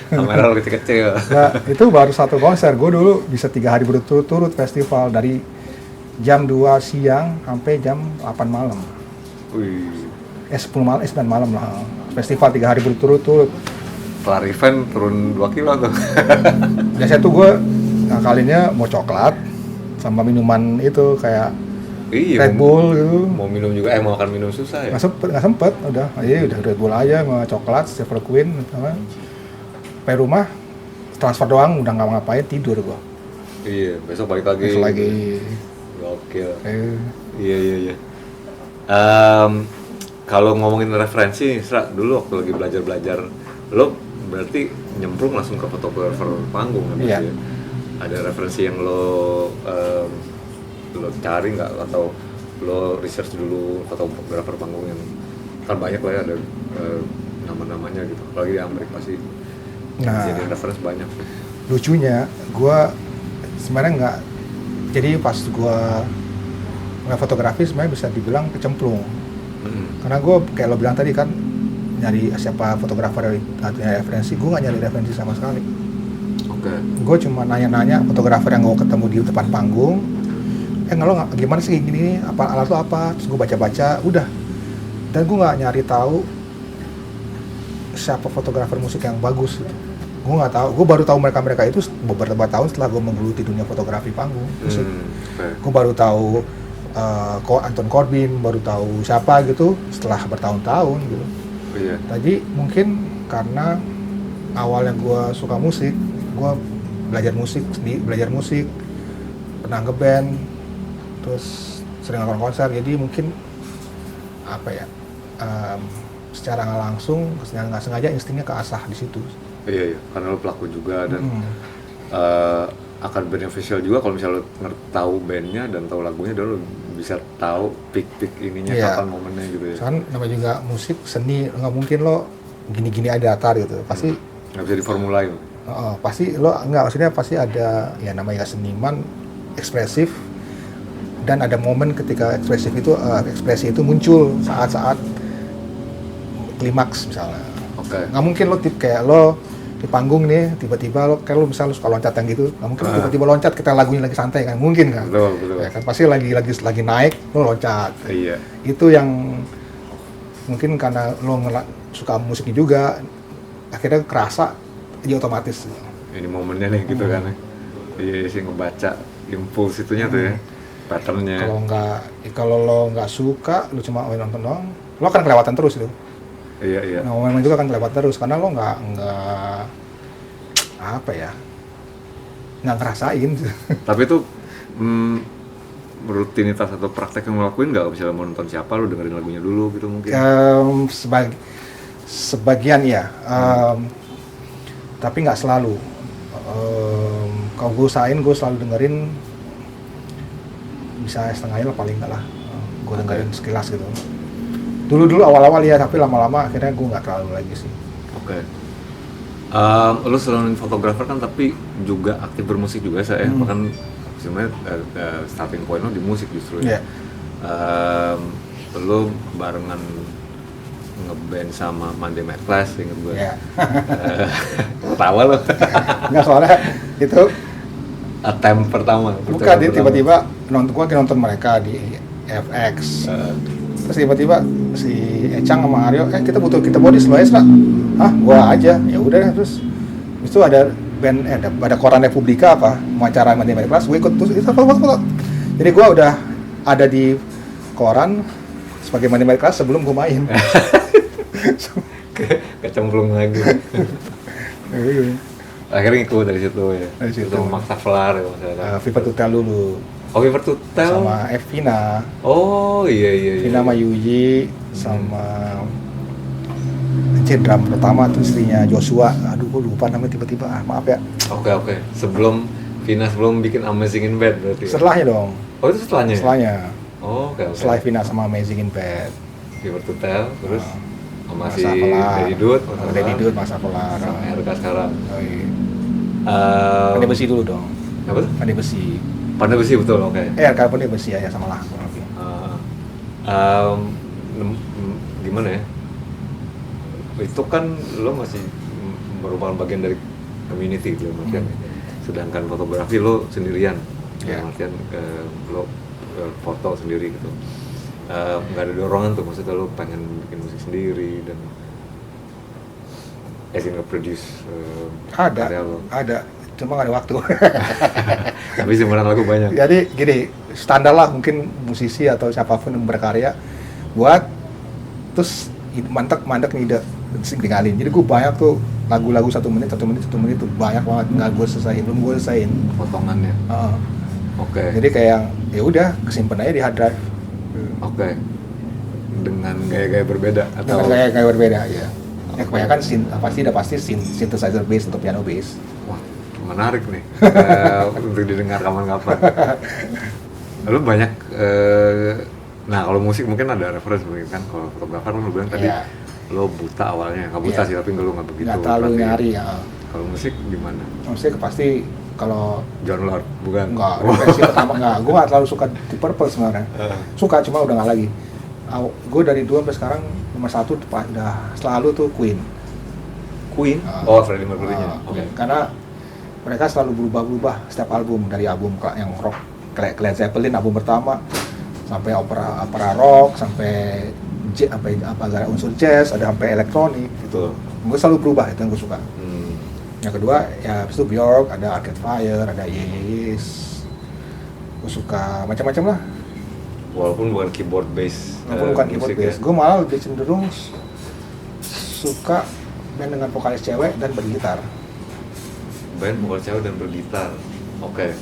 [SPEAKER 1] Kamera lo kecil-kecil.
[SPEAKER 2] Nah, itu baru satu konser. Gue dulu bisa 3 hari berturut-turut festival, dari jam 2 siang sampai jam 8 malam. 9 malam lah. Festival 3 hari berturut-turut.
[SPEAKER 1] Setelah event turun 2 kilo tuh.
[SPEAKER 2] Biasanya tuh gue ngakalinnya mau coklat sama minuman itu kayak Red Bull gitu.
[SPEAKER 1] Mau minum juga, mau makan minum susah ya?
[SPEAKER 2] Nggak sempet, udah Red Bull aja sama coklat, Silver Queen sampai rumah, transfer doang, udah nggak ngapain, tidur gue.
[SPEAKER 1] Iya, besok balik lagi. Gokil. Iya. Kalau ngomongin referensi, dulu waktu lagi belajar, lo berarti nyemplung langsung ke fotografer panggung kan?
[SPEAKER 2] Iya.
[SPEAKER 1] Ya? Ada referensi yang lo cari nggak, atau lo research dulu fotografer panggung yang kan banyak lah ya, ada nama-namanya gitu, apalagi di Amerika pasti jadi referensi banyak.
[SPEAKER 2] Lucunya gue sebenarnya nggak, jadi pas gue nggak fotografi sebenarnya bisa dibilang kecemplung. Karena gue kayak lo bilang tadi kan, nyari siapa fotografer dari referensi, gue nggak nyari referensi sama sekali. Gue cuma nanya-nanya fotografer yang gue ketemu di depan panggung, lo gimana sih gini, apa alat lo apa, terus gue baca-baca, udah. Dan gue nggak nyari tahu siapa fotografer musik yang bagus gitu. Gue nggak tahu, gue baru tahu mereka itu beberapa tahun setelah gue menggeluti dunia fotografi panggung musik. Gue baru tahu Anton Corbijn, baru tahu siapa gitu setelah bertahun-tahun gitu. Tadi mungkin karena awalnya gue suka musik, gue belajar musik, pernah ngeband, terus sering nonton konser, jadi mungkin secara nggak langsung, nggak sengaja instingnya keasah di situ.
[SPEAKER 1] Iya, karena lo pelaku juga dan akan beneficial juga kalau misalnya lo tahu bandnya dan tahu lagunya, dan lo bisa tahu peak ininya kapan momennya gitu ya.
[SPEAKER 2] Kan namanya juga musik seni, nggak mungkin lo gini-gini ada datar gitu, pasti
[SPEAKER 1] nggak bisa diformulain.
[SPEAKER 2] Pasti lo nggak, maksudnya pasti ada ya namanya seniman ekspresif, dan ada momen ketika ekspresi itu muncul saat-saat klimaks misalnya.
[SPEAKER 1] Oke.
[SPEAKER 2] Nggak mungkin lo kayak lo di panggung nih tiba-tiba lo kayak lo misalnya lo suka loncat yang gitu, nggak mungkin tiba-tiba loncat kita lagunya lagi santai kan, mungkin kan?
[SPEAKER 1] Betul.
[SPEAKER 2] Ya kan pasti lagi naik lo loncat.
[SPEAKER 1] Iya.
[SPEAKER 2] Itu yang mungkin karena lo suka musiknya juga, akhirnya kerasa jadi otomatis.
[SPEAKER 1] Ini momennya nih gitu kan ya. Iya sih, ngebaca impuls itunya tuh ya, patternnya.
[SPEAKER 2] Kalau lo nggak suka, lo cuma nonton doang, lo akan kelewatan terus itu.
[SPEAKER 1] Iya.
[SPEAKER 2] Nah, momen juga akan kelewat terus karena lo nggak apa ya, nggak ngerasain.
[SPEAKER 1] Tapi itu rutinitas atau praktek yang lo lakuin nggak? Misalnya mau nonton siapa, lo dengerin lagunya dulu gitu mungkin?
[SPEAKER 2] Sebagian ya, tapi nggak selalu. Kalau gue usahain, gue selalu dengerin bisa setengahnya lah paling nggak lah. Gue dengerin sekilas gitu. Dulu awal-awal ya, tapi lama-lama akhirnya gue nggak terlalu lagi sih.
[SPEAKER 1] Oke. Lu selain fotografer kan, tapi juga aktif bermusik juga saya. Bahkan sebenarnya starting point lu di musik justru ya. Lu barengan ngeband sama Monday Night Class, inget gue.
[SPEAKER 2] Iya.
[SPEAKER 1] Ketawa lo.
[SPEAKER 2] Nggak, soalnya itu
[SPEAKER 1] Attempt pertama.
[SPEAKER 2] bukan, dia tiba-tiba nonton mereka di FX. Terus tiba-tiba si Ecang sama Aryo, kita butuh kita body Loes lah. Hah, gua aja. Ya udah, terus itu ada band ada koran Republika apa, wawancara Monday Night Class, gue ikut terus itu foto. Jadi gua udah ada di koran sebagai Monday Night Class sebelum gua main.
[SPEAKER 1] Kecemplung lagi. Akhirnya ikut dari situ ya.
[SPEAKER 2] Dari situ.
[SPEAKER 1] Itu memaksa Flar ya masalah.
[SPEAKER 2] Viva Tutel dulu.
[SPEAKER 1] Oh, Fever to Tell.
[SPEAKER 2] Sama Evina.
[SPEAKER 1] Oh iya.
[SPEAKER 2] Vina sama Yuji sama drum pertama tuh istrinya Joshua. Aduh, gue lupa namanya tiba-tiba. Maaf ya.
[SPEAKER 1] Oke. Sebelum bikin Amazing in Bed berarti.
[SPEAKER 2] Setelahnya dong.
[SPEAKER 1] Oh, itu setelahnya.
[SPEAKER 2] Setelahnya.
[SPEAKER 1] Oh, oke.
[SPEAKER 2] Setelah Vina sama Amazing in Bed.
[SPEAKER 1] Fever to Tell, terus sama si
[SPEAKER 2] Masa Polar. Daddy Dude, Masa Polar.
[SPEAKER 1] Sama RK sekarang.
[SPEAKER 2] Oh iya. Pandai Besi dulu dong.
[SPEAKER 1] Apa tuh?
[SPEAKER 2] Pandai Besi.
[SPEAKER 1] Pandai Besi, betul, oke.
[SPEAKER 2] RK Pandai Besi ya sama lah kurang lebih.
[SPEAKER 1] Gimana ya? Itu kan lo masih merupakan bagian dari community gitu, maksudnya. Sedangkan fotografi lo sendirian, artian lo foto sendiri gitu. Nggak ada dorongan tuh, maksudnya lo pengen bikin musik sendiri dan nge-produce karya lo.
[SPEAKER 2] Ada, cuma nggak ada waktu.
[SPEAKER 1] Tapi simpenan lagu banyak.
[SPEAKER 2] Jadi gini, standar lah mungkin musisi atau siapapun yang berkarya buat terus mandek ide tinggalin. Jadi gue banyak tuh lagu-lagu 1 menit tuh banyak banget nggak gue belum gue selesaiin
[SPEAKER 1] Potongannya. Oke.
[SPEAKER 2] Jadi kayak ya udah kesimpan aja di hard drive.
[SPEAKER 1] Oke. Dengan gaya-gaya berbeda atau
[SPEAKER 2] Dengan gaya-gaya berbeda ya. Ya kebanyakan pasti synthesizer bass atau piano bass.
[SPEAKER 1] Wah, menarik nih untuk didengar kapan-kapan. Lalu banyak nah kalau musik mungkin ada referensi mungkin kan, kalau fotografer kan lu bilang tadi lo buta awalnya, nggak buta sih tapi lo nggak begitu.
[SPEAKER 2] Nggak terlalu nyari ya.
[SPEAKER 1] Kalau musik gimana?
[SPEAKER 2] Musik pasti kalau
[SPEAKER 1] John Lord bukan?
[SPEAKER 2] Enggak, referensi pertama enggak. Gue nggak terlalu suka Deep Purple sebenarnya. Suka cuma udah nggak lagi. Gue dari dulu sampai sekarang nomor 1 udah selalu tuh Queen.
[SPEAKER 1] Oh, Freddie Mercury-nya. Oke.
[SPEAKER 2] Karena mereka selalu berubah-ubah setiap album, dari album yang rock kayak Led Zeppelin album pertama sampai opera rock sampai agak unsur jazz, ada sampai elektronik gitu. Gue selalu berubah, itu yang gue suka. Yang kedua ya habis itu Bjork, ada Arcade Fire, ada Yes. Gue suka macam-macam lah.
[SPEAKER 1] Walaupun bukan keyboard bass.
[SPEAKER 2] Bukan keyboard bass. Gue malah lebih cenderung suka band dengan vokalis cewek dan bergitar.
[SPEAKER 1] Band vokalis cewek dan bergitar. Oke.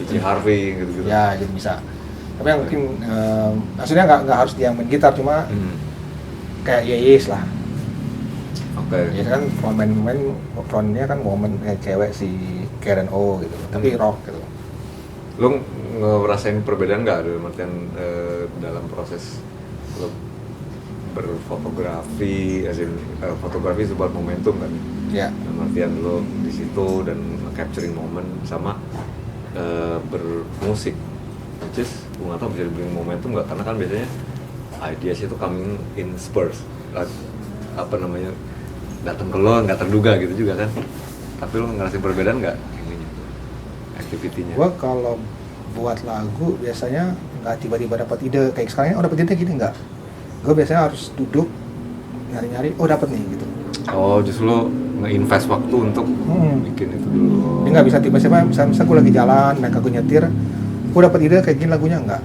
[SPEAKER 1] Gigi Harvey gitu-gitu.
[SPEAKER 2] Ya, gitu bisa. Tapi yang mungkin maksudnya nggak harus dia main gitar, cuma kayak Yes lah.
[SPEAKER 1] Oke.
[SPEAKER 2] Ya kan frontnya kan kayak cewek si Karen O gitu. Tapi rock gitu.
[SPEAKER 1] Lo ngerasain perbedaan nggak dalam artian dalam proses lo berfotografi, fotografi sebuah momentum kan?
[SPEAKER 2] Ya.
[SPEAKER 1] Dalam artian lo di situ dan capturing momen sama bermusik. which is gue nggak tahu bisa dibilang momentum nggak, karena kan biasanya ideas itu coming in spurts, apa namanya, datang ke lo nggak terduga gitu juga kan. Tapi lo ngerasain perbedaan nggak ininya, activity-nya?
[SPEAKER 2] Gue kalau buat lagu biasanya nggak tiba-tiba dapat ide kayak sekarang, oh dapat ide gini nggak. Gue biasanya harus duduk nyari-nyari, oh dapat nih gitu.
[SPEAKER 1] Oh, justru lo nge-invest waktu untuk bikin itu dulu.
[SPEAKER 2] Dia nggak bisa tiba-tiba, misalnya gue lagi jalan, naik gue nyetir, gue dapat ide kayak gini lagunya, nggak,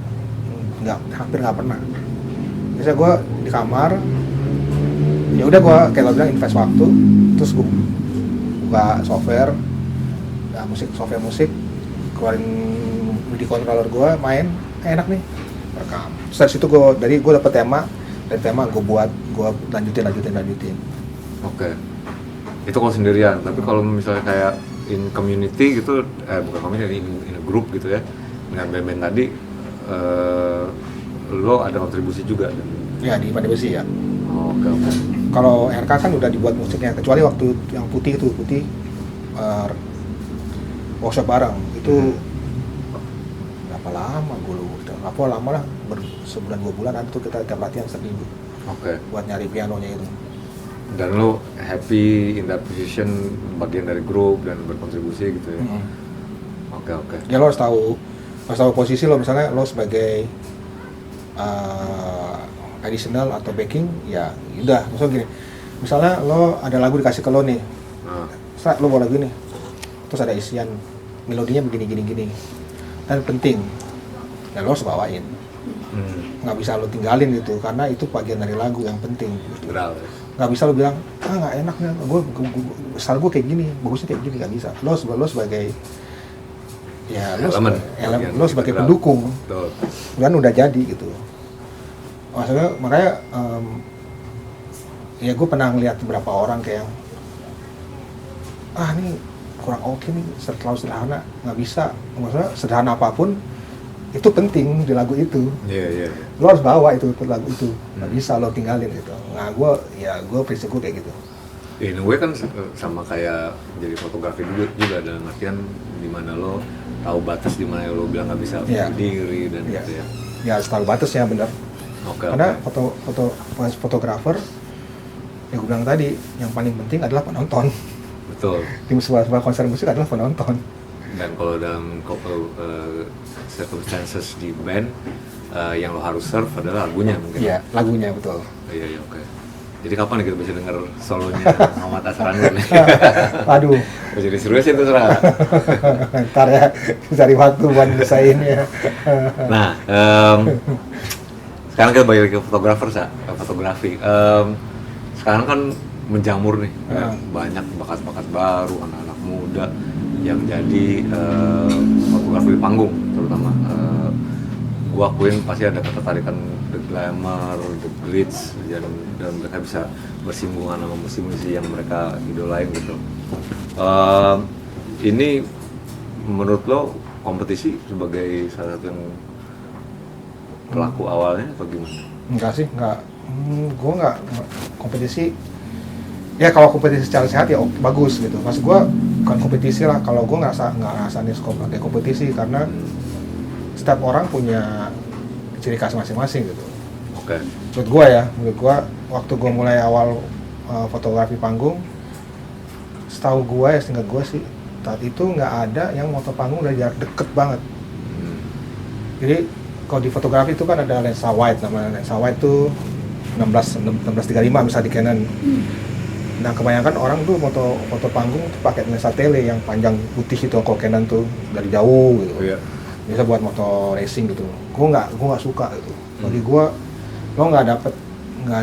[SPEAKER 2] hampir nggak pernah. Biasanya gue di kamar, ya udah gue kayak lo bilang invest waktu, terus gue buka software, ya, software musik, keluarin MIDI controller gue, main, enak nih, rekam. Terus dari situ gue dapet tema, dari tema gue buat, gue lanjutin.
[SPEAKER 1] Oke. Itu kalau sendirian, tapi kalau misalnya kayak in community gitu, bukan community, in a group gitu ya, dengan band-band tadi, lo ada kontribusi juga?
[SPEAKER 2] Ya di Pandai Besi ya.
[SPEAKER 1] Oke.
[SPEAKER 2] Kalau RK kan udah dibuat musiknya, kecuali waktu yang putih workshop bareng itu berapa lama gue lupa, apa lama lah, sebulan 2 bulan ada tuh kita tiap latihan seminggu.
[SPEAKER 1] Oke.
[SPEAKER 2] Buat nyari pianonya itu.
[SPEAKER 1] Dan lo happy in that position, bagian dari grup dan berkontribusi gitu ya? Oke.
[SPEAKER 2] Ya lo harus tahu posisi lo, misalnya lo sebagai additional atau backing, ya udah, maksudnya gini, misalnya lo ada lagu dikasih ke lo nih, lo bawa lagu nih, terus ada isian melodinya begini, dan penting, ya lo harus bawain, nggak bisa lo tinggalin gitu, karena itu bagian dari lagu yang penting. Gitu. Nggak bisa lo bilang, nggak enak nih, style gue kayak gini, bagusnya kayak gini, nggak bisa. Lo sebagai ya lo sebagai pendukung, kan udah jadi gitu. Maksudnya makanya ya gue pernah ngeliat beberapa orang kayak ini kurang oke nih, terlalu sederhana, nggak bisa. Maksudnya sederhana apapun itu penting di lagu itu.
[SPEAKER 1] Iya.
[SPEAKER 2] Lo harus bawa itu lagu itu, nggak bisa lo tinggalin gitu. Nah gue prinsip gue kayak gitu.
[SPEAKER 1] In a way kan sama kayak jadi fotografi juga dalam artian dimana lo tahu batas dimana lo bilang nggak bisa berdiri dan gitu ya.
[SPEAKER 2] Ya harus tahu batasnya bener. Karena fotografer yang gue bilang tadi, yang paling penting adalah penonton.
[SPEAKER 1] Betul.
[SPEAKER 2] Di sebuah konser musik adalah penonton.
[SPEAKER 1] Dan kalau dalam circumstances di band, yang lo harus serve adalah lagunya mungkin.
[SPEAKER 2] Iya, lagunya betul.
[SPEAKER 1] Iya, oke. Jadi kapan nih kita bisa denger solonya Muhammad Asran nih?
[SPEAKER 2] Aduh.
[SPEAKER 1] Jadi seru sih itu Sra.
[SPEAKER 2] Ntar ya, cari waktu buat desain ya.
[SPEAKER 1] Nah, sekarang kita balik ke fotografi. Sekarang kan menjamur nih, banyak bakat-bakat baru, anak-anak muda yang jadi fotografi di panggung, terutama. Gua akuin pasti ada ketertarikan the glamour, the glitz, dan mereka bisa bersinggungan sama musisi-musisi yang mereka idolain gitu. Ini menurut lo kompetisi sebagai salah satu yang pelaku awalnya atau gimana?
[SPEAKER 2] Enggak sih, gue nggak kompetisi. Ya kalau kompetisi secara sehat ya bagus gitu. Maksud gue bukan kompetisi lah. Kalau gue nggak rasanya kayak kompetisi, karena setiap orang punya ciri khas masing-masing gitu.
[SPEAKER 1] Oke.
[SPEAKER 2] Menurut gue waktu gue mulai awal fotografi panggung, setahu gue ya, seingat gue sih, saat itu nggak ada yang moto panggung dari jarak deket banget. Jadi kalau di fotografi itu kan ada lensa wide, namanya lensa wide tuh 1635 misalnya di Canon. Nah kebanyakan orang tuh foto panggung tuh pakai lensa tele yang panjang putih itu, kalau Canon tuh dari jauh gitu. Bisa buat moto racing gitu. Gue nggak suka gitu. Bagi gue lo nggak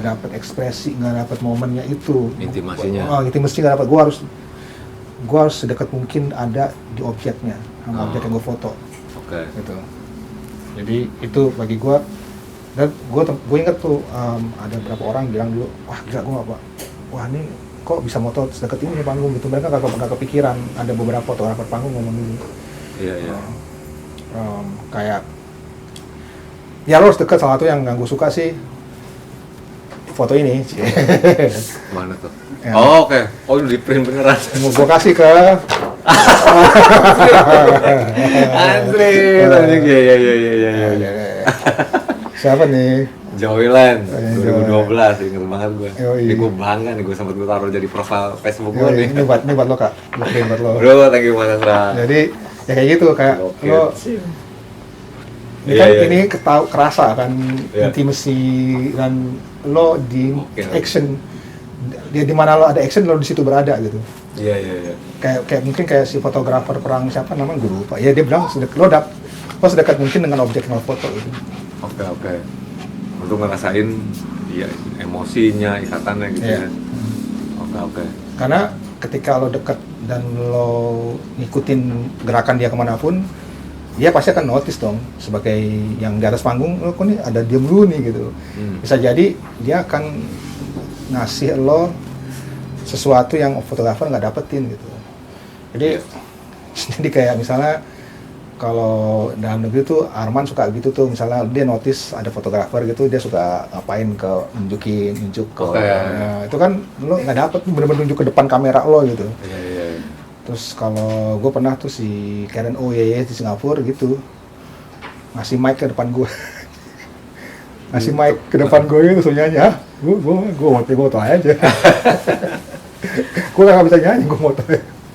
[SPEAKER 2] dapet ekspresi, nggak dapet momennya itu.
[SPEAKER 1] Intimasinya.
[SPEAKER 2] Intimasi nggak dapet. Gue harus sedekat mungkin ada di objeknya, sama objek yang gue foto.
[SPEAKER 1] Oke.
[SPEAKER 2] Gitu. Jadi itu bagi gue, dan gue inget tuh ada beberapa orang bilang dulu, wah gila gue apa, wah ini kok bisa moto sedekat ini nih panggung gitu. Mereka nggak kepikiran. Ada beberapa fotografer panggung ngomong dulu.
[SPEAKER 1] Iya.
[SPEAKER 2] Kayak ya lo harus deket. Salah satu yang gue suka sih foto ini.
[SPEAKER 1] Mana tuh? Ya. Oh oke. Oh di print beneran.
[SPEAKER 2] Gue kasih ke
[SPEAKER 1] Anjir, anjing, ya.
[SPEAKER 2] Siapa nih?
[SPEAKER 1] Joyland
[SPEAKER 2] Joyland.
[SPEAKER 1] 2012, inget banget gue.
[SPEAKER 2] Yoi.
[SPEAKER 1] Ini gue bangga nih, gue sempet gue taruh jadi profil Facebook gue
[SPEAKER 2] Yoi,
[SPEAKER 1] nih.
[SPEAKER 2] ini buat lo kak, gue kirim buat lo.
[SPEAKER 1] Bro, thank you banget, Ra.
[SPEAKER 2] Jadi ya kayak gitu kayak
[SPEAKER 1] Oke.
[SPEAKER 2] lo ini
[SPEAKER 1] Iya,
[SPEAKER 2] kan
[SPEAKER 1] iya.
[SPEAKER 2] ini kerasa kan
[SPEAKER 1] Iya.
[SPEAKER 2] intimacy dan lo di
[SPEAKER 1] Oke.
[SPEAKER 2] action dia di mana lo ada action lo di situ berada gitu.
[SPEAKER 1] Iya.
[SPEAKER 2] Kayak mungkin kayak si fotografer perang siapa namanya gue lupa. Ya dia bilang lo sedekat mungkin dengan objek yang lo foto gitu.
[SPEAKER 1] Oke. Untuk ngerasain ya emosinya, ikatannya gitu
[SPEAKER 2] Iya.
[SPEAKER 1] ya. Oke.
[SPEAKER 2] Karena ketika lo dekat dan lo ngikutin gerakan dia kemanapun, dia pasti akan notice dong sebagai yang di atas panggung, lo kok nih ada diem dulu nih gitu. Bisa jadi dia akan ngasih lo sesuatu yang fotografer nggak dapetin gitu. Jadi jadi kayak misalnya kalau dalam negeri tuh Arman suka gitu tuh, misalnya dia notice ada fotografer gitu, dia suka ngapain ke nunjuk ke
[SPEAKER 1] Oke.
[SPEAKER 2] ya, itu kan lo nggak dapet bener-bener nunjuk ke depan kamera lo gitu.
[SPEAKER 1] Iya.
[SPEAKER 2] Terus kalau gue pernah tuh si Karen Oyeye di Singapura gitu ngasih mic ke depan gue, ngasih mic ke depan gue itu suruh nyanyi, gue foto aja, gue nggak bisa nyanyi, gue foto.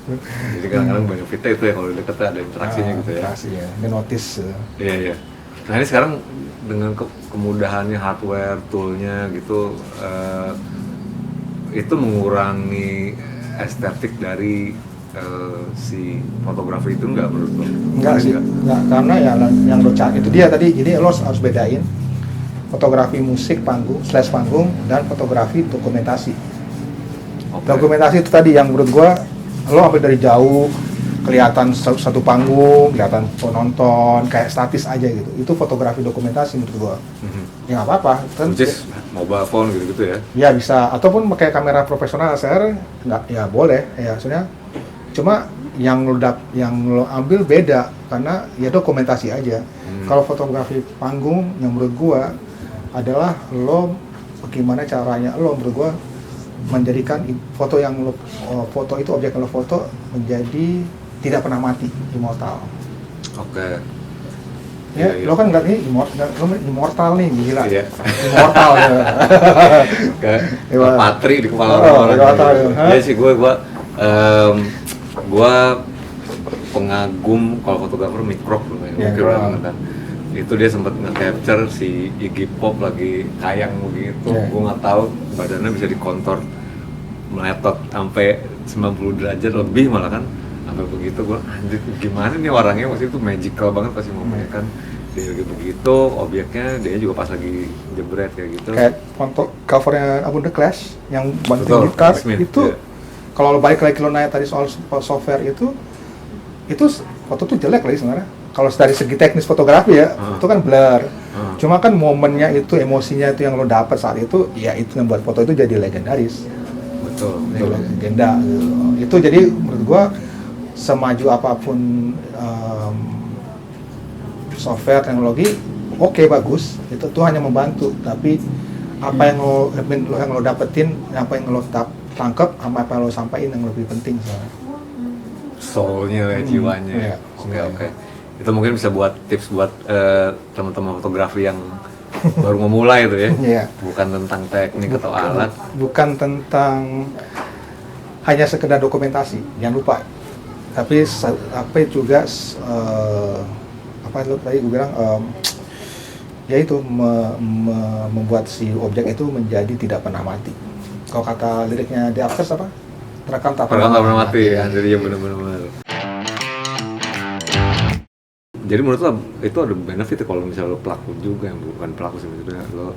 [SPEAKER 1] Jadi kadang-kadang benefitnya itu ya kalau deket ada interaksinya gitu ya.
[SPEAKER 2] Interaksi ya, dia notice.
[SPEAKER 1] Iya. Nah ini sekarang dengan kemudahannya hardware, toolnya gitu, itu mengurangi estetik dari si fotografi itu nggak menurut lo?
[SPEAKER 2] Enggak sih, enggak, karena ya yang lo cari itu dia tadi, jadi lo harus bedain fotografi musik panggung, panggung, dan fotografi dokumentasi.
[SPEAKER 1] Oke.
[SPEAKER 2] Dokumentasi itu tadi yang menurut gua lo ambil dari jauh, kelihatan satu panggung, kelihatan penonton, kayak statis aja gitu. Itu fotografi dokumentasi menurut gua.
[SPEAKER 1] Mhm.
[SPEAKER 2] Ya nggak apa-apa, kan
[SPEAKER 1] Which is mobile phone gitu-gitu ya?
[SPEAKER 2] ya bisa, ataupun pakai kamera profesional SLR nggak, ya boleh, ya maksudnya. Cuma yang lo ambil beda karena ya dokumentasi aja. Kalau fotografi panggung yang menurut gua adalah lo bagaimana caranya lo menurut gua menjadikan foto yang lo foto itu, objek yang lo foto menjadi tidak pernah mati, immortal.
[SPEAKER 1] Oke.
[SPEAKER 2] Ya,
[SPEAKER 1] Iya.
[SPEAKER 2] lo kan nggak nih immortal nih, gila.
[SPEAKER 1] Iya.
[SPEAKER 2] Immortal ya.
[SPEAKER 1] Kayak
[SPEAKER 2] Iya.
[SPEAKER 1] patri di kepala
[SPEAKER 2] Oh,
[SPEAKER 1] orang.
[SPEAKER 2] immortal, ya. Hah?
[SPEAKER 1] Iya sih gue pengagum kalau fotografer Mikrok loh,
[SPEAKER 2] Iya,
[SPEAKER 1] gokil
[SPEAKER 2] Mikrok.
[SPEAKER 1] banget kan. Itu dia sempat nge-capture si Iggy Pop lagi kayang begitu.
[SPEAKER 2] Iya.
[SPEAKER 1] Gue nggak tahu badannya bisa dikontor meletot sampai 90 derajat lebih malah kan. Sampai begitu gue anjir gimana nih orangnya, waktu itu magical banget pasti momennya kan. Dia lagi begitu, obyeknya dia juga pas lagi jebret kayak gitu.
[SPEAKER 2] Kayak foto covernya Album The Clash yang
[SPEAKER 1] Betul,
[SPEAKER 2] banting gitar
[SPEAKER 1] Smith,
[SPEAKER 2] itu,
[SPEAKER 1] iya.
[SPEAKER 2] kalau lo balik lagi lo nanya tadi soal software itu foto tuh jelek lagi sebenarnya. Kalau dari segi teknis fotografi ya, itu kan blur. Cuma kan momennya itu, emosinya itu yang lo dapat saat itu, ya itu yang buat foto itu jadi legendaris.
[SPEAKER 1] Betul.
[SPEAKER 2] Jadi legenda gitu. Itu jadi menurut gua semaju apapun software teknologi, oke, bagus, itu tuh hanya membantu, tapi apa yang lo dapetin, apa yang lo tangkap, sama apa yang lo sampaikan yang lebih penting soalnya.
[SPEAKER 1] Soulnya ya, jiwanya.
[SPEAKER 2] Iya.
[SPEAKER 1] Oke. Itu mungkin bisa buat tips buat teman-teman fotografi yang baru memulai itu ya.
[SPEAKER 2] Iya.
[SPEAKER 1] Bukan tentang teknik atau alat.
[SPEAKER 2] Bukan tentang hanya sekedar dokumentasi, jangan lupa. Tapi juga apa lo tadi gue bilang, yaitu membuat si objek itu menjadi tidak pernah mati. Kalau kata liriknya The Afters apa? Terekam tak
[SPEAKER 1] Pernah mati ya, jadi ya benar-benar. Jadi menurut lo itu ada benefit kalau misalnya lo pelaku juga, yang bukan pelaku sebenarnya lo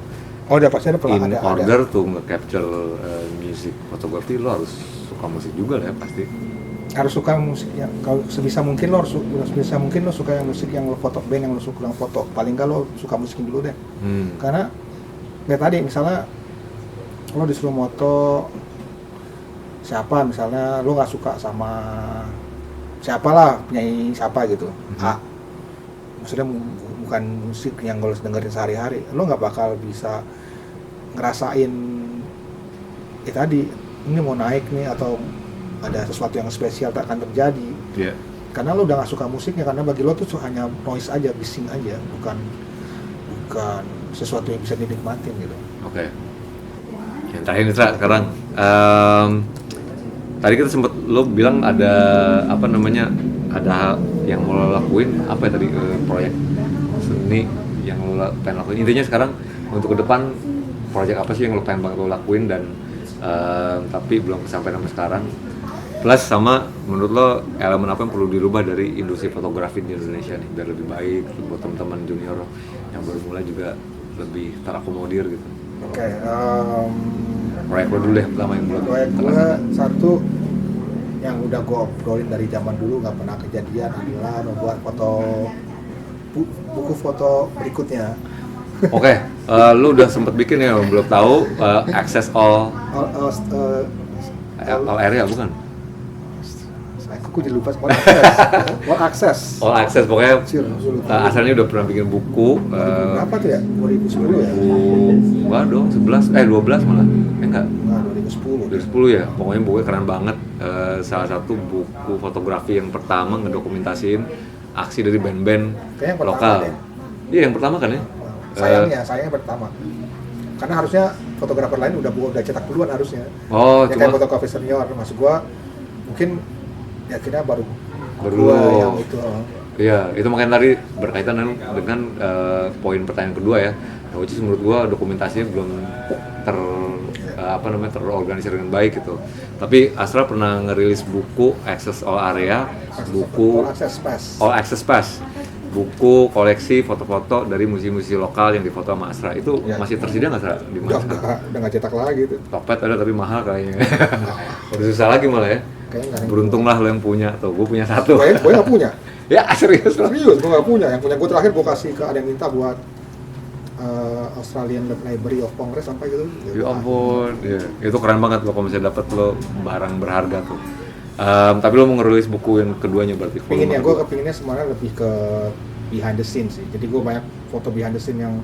[SPEAKER 2] Oh, dia pasti ada
[SPEAKER 1] in order tuh nge-capture music fotografi, lo harus suka musik juga lah ya pasti.
[SPEAKER 2] Harus suka musik ya. Kalau sebisa mungkin lo suka yang musik yang lo foto, band yang lo suka yang foto. Paling nggak lo suka musik dulu deh. Karena kayak tadi misalnya lo disuruh moto siapa, misalnya lo nggak suka sama siapalah, penyanyi siapa gitu, maksudnya bukan musik yang lo dengerin sehari-hari, lo nggak bakal bisa ngerasain tadi ini mau naik nih atau ada sesuatu yang spesial tak akan terjadi.
[SPEAKER 1] Iya.
[SPEAKER 2] Karena lo udah gak suka musiknya, karena bagi lo tuh hanya noise aja, bising aja, bukan sesuatu yang bisa dinikmatin gitu.
[SPEAKER 1] Oke. Yang terakhir nih, Tra, sekarang tadi kita sempat lo bilang ada apa namanya, ada yang mau lo lakuin, apa ya tadi, proyek seni yang lo pengen lakuin. Intinya sekarang untuk ke depan proyek apa sih yang lo pengen banget lo lakuin dan tapi belum sampai sampai sekarang. Plus sama menurut lo elemen apa yang perlu dirubah dari industri fotografi di Indonesia nih biar lebih baik buat teman-teman junior yang baru mulai juga lebih terakomodir gitu.
[SPEAKER 2] Oke,
[SPEAKER 1] Proyek lo dulu deh pertama yang belum.
[SPEAKER 2] proyek gue satu yang udah gue obrolin dari zaman dulu nggak pernah kejadian adalah membuat buku foto berikutnya.
[SPEAKER 1] Oke, lu udah sempet bikin ya, belum tahu Access All area bukan?
[SPEAKER 2] Aku jadi lupa All Access.
[SPEAKER 1] All Access pokoknya
[SPEAKER 2] Lupa.
[SPEAKER 1] asalnya udah pernah bikin buku.
[SPEAKER 2] Berapa tuh ya? 2010 ya?
[SPEAKER 1] Wah dong, 12 malah. Enggak.
[SPEAKER 2] Nah, 2010.
[SPEAKER 1] 2010 ya, pokoknya bukunya keren banget. Salah satu buku fotografi yang pertama ngedokumentasiin aksi dari band-band
[SPEAKER 2] Kayaknya yang pertama
[SPEAKER 1] lokal.
[SPEAKER 2] deh.
[SPEAKER 1] Iya yang pertama kan ya.
[SPEAKER 2] Sayangnya pertama. Karena harusnya fotografer lain udah cetak duluan harusnya.
[SPEAKER 1] Oh,
[SPEAKER 2] ya,
[SPEAKER 1] cuma
[SPEAKER 2] kayak fotografer senior, maksud gua mungkin ya akhirnya baru
[SPEAKER 1] Baru.
[SPEAKER 2] yang itu.
[SPEAKER 1] iya, itu makanya tadi berkaitan dengan poin pertanyaan kedua ya. Nah, which is menurut gua dokumentasinya belum terorganisir dengan baik gitu. Tapi Astra pernah ngerilis buku Access All Area, buku
[SPEAKER 2] All
[SPEAKER 1] All
[SPEAKER 2] Access Pass.
[SPEAKER 1] Access Pass, buku koleksi foto-foto dari musisi-musisi lokal yang difoto sama Astra. Itu
[SPEAKER 2] Ya.
[SPEAKER 1] masih tersedia nggak, Astra? Di mana?
[SPEAKER 2] Udah nggak cetak lagi tuh.
[SPEAKER 1] Topet ada tapi mahal kayaknya. Udah susah lagi malah ya.
[SPEAKER 2] Kayaknya nggak ada.
[SPEAKER 1] Beruntung lah lo yang punya. Tuh, gue punya satu.
[SPEAKER 2] Gue nggak punya.
[SPEAKER 1] Ya serius lah.
[SPEAKER 2] Serius, gue nggak punya. Yang punya gue terakhir gue kasih ke ada yang minta buat Australian Library of Congress sampai gitu.
[SPEAKER 1] Ya ampun, ya. Itu keren banget lo kalau misalnya dapet lo barang berharga tuh. Tapi lo mau ngerilis buku yang keduanya berarti?
[SPEAKER 2] Pinginnya gue kepinginnya sebenarnya lebih ke behind the scene sih. Jadi gue banyak foto behind the scene yang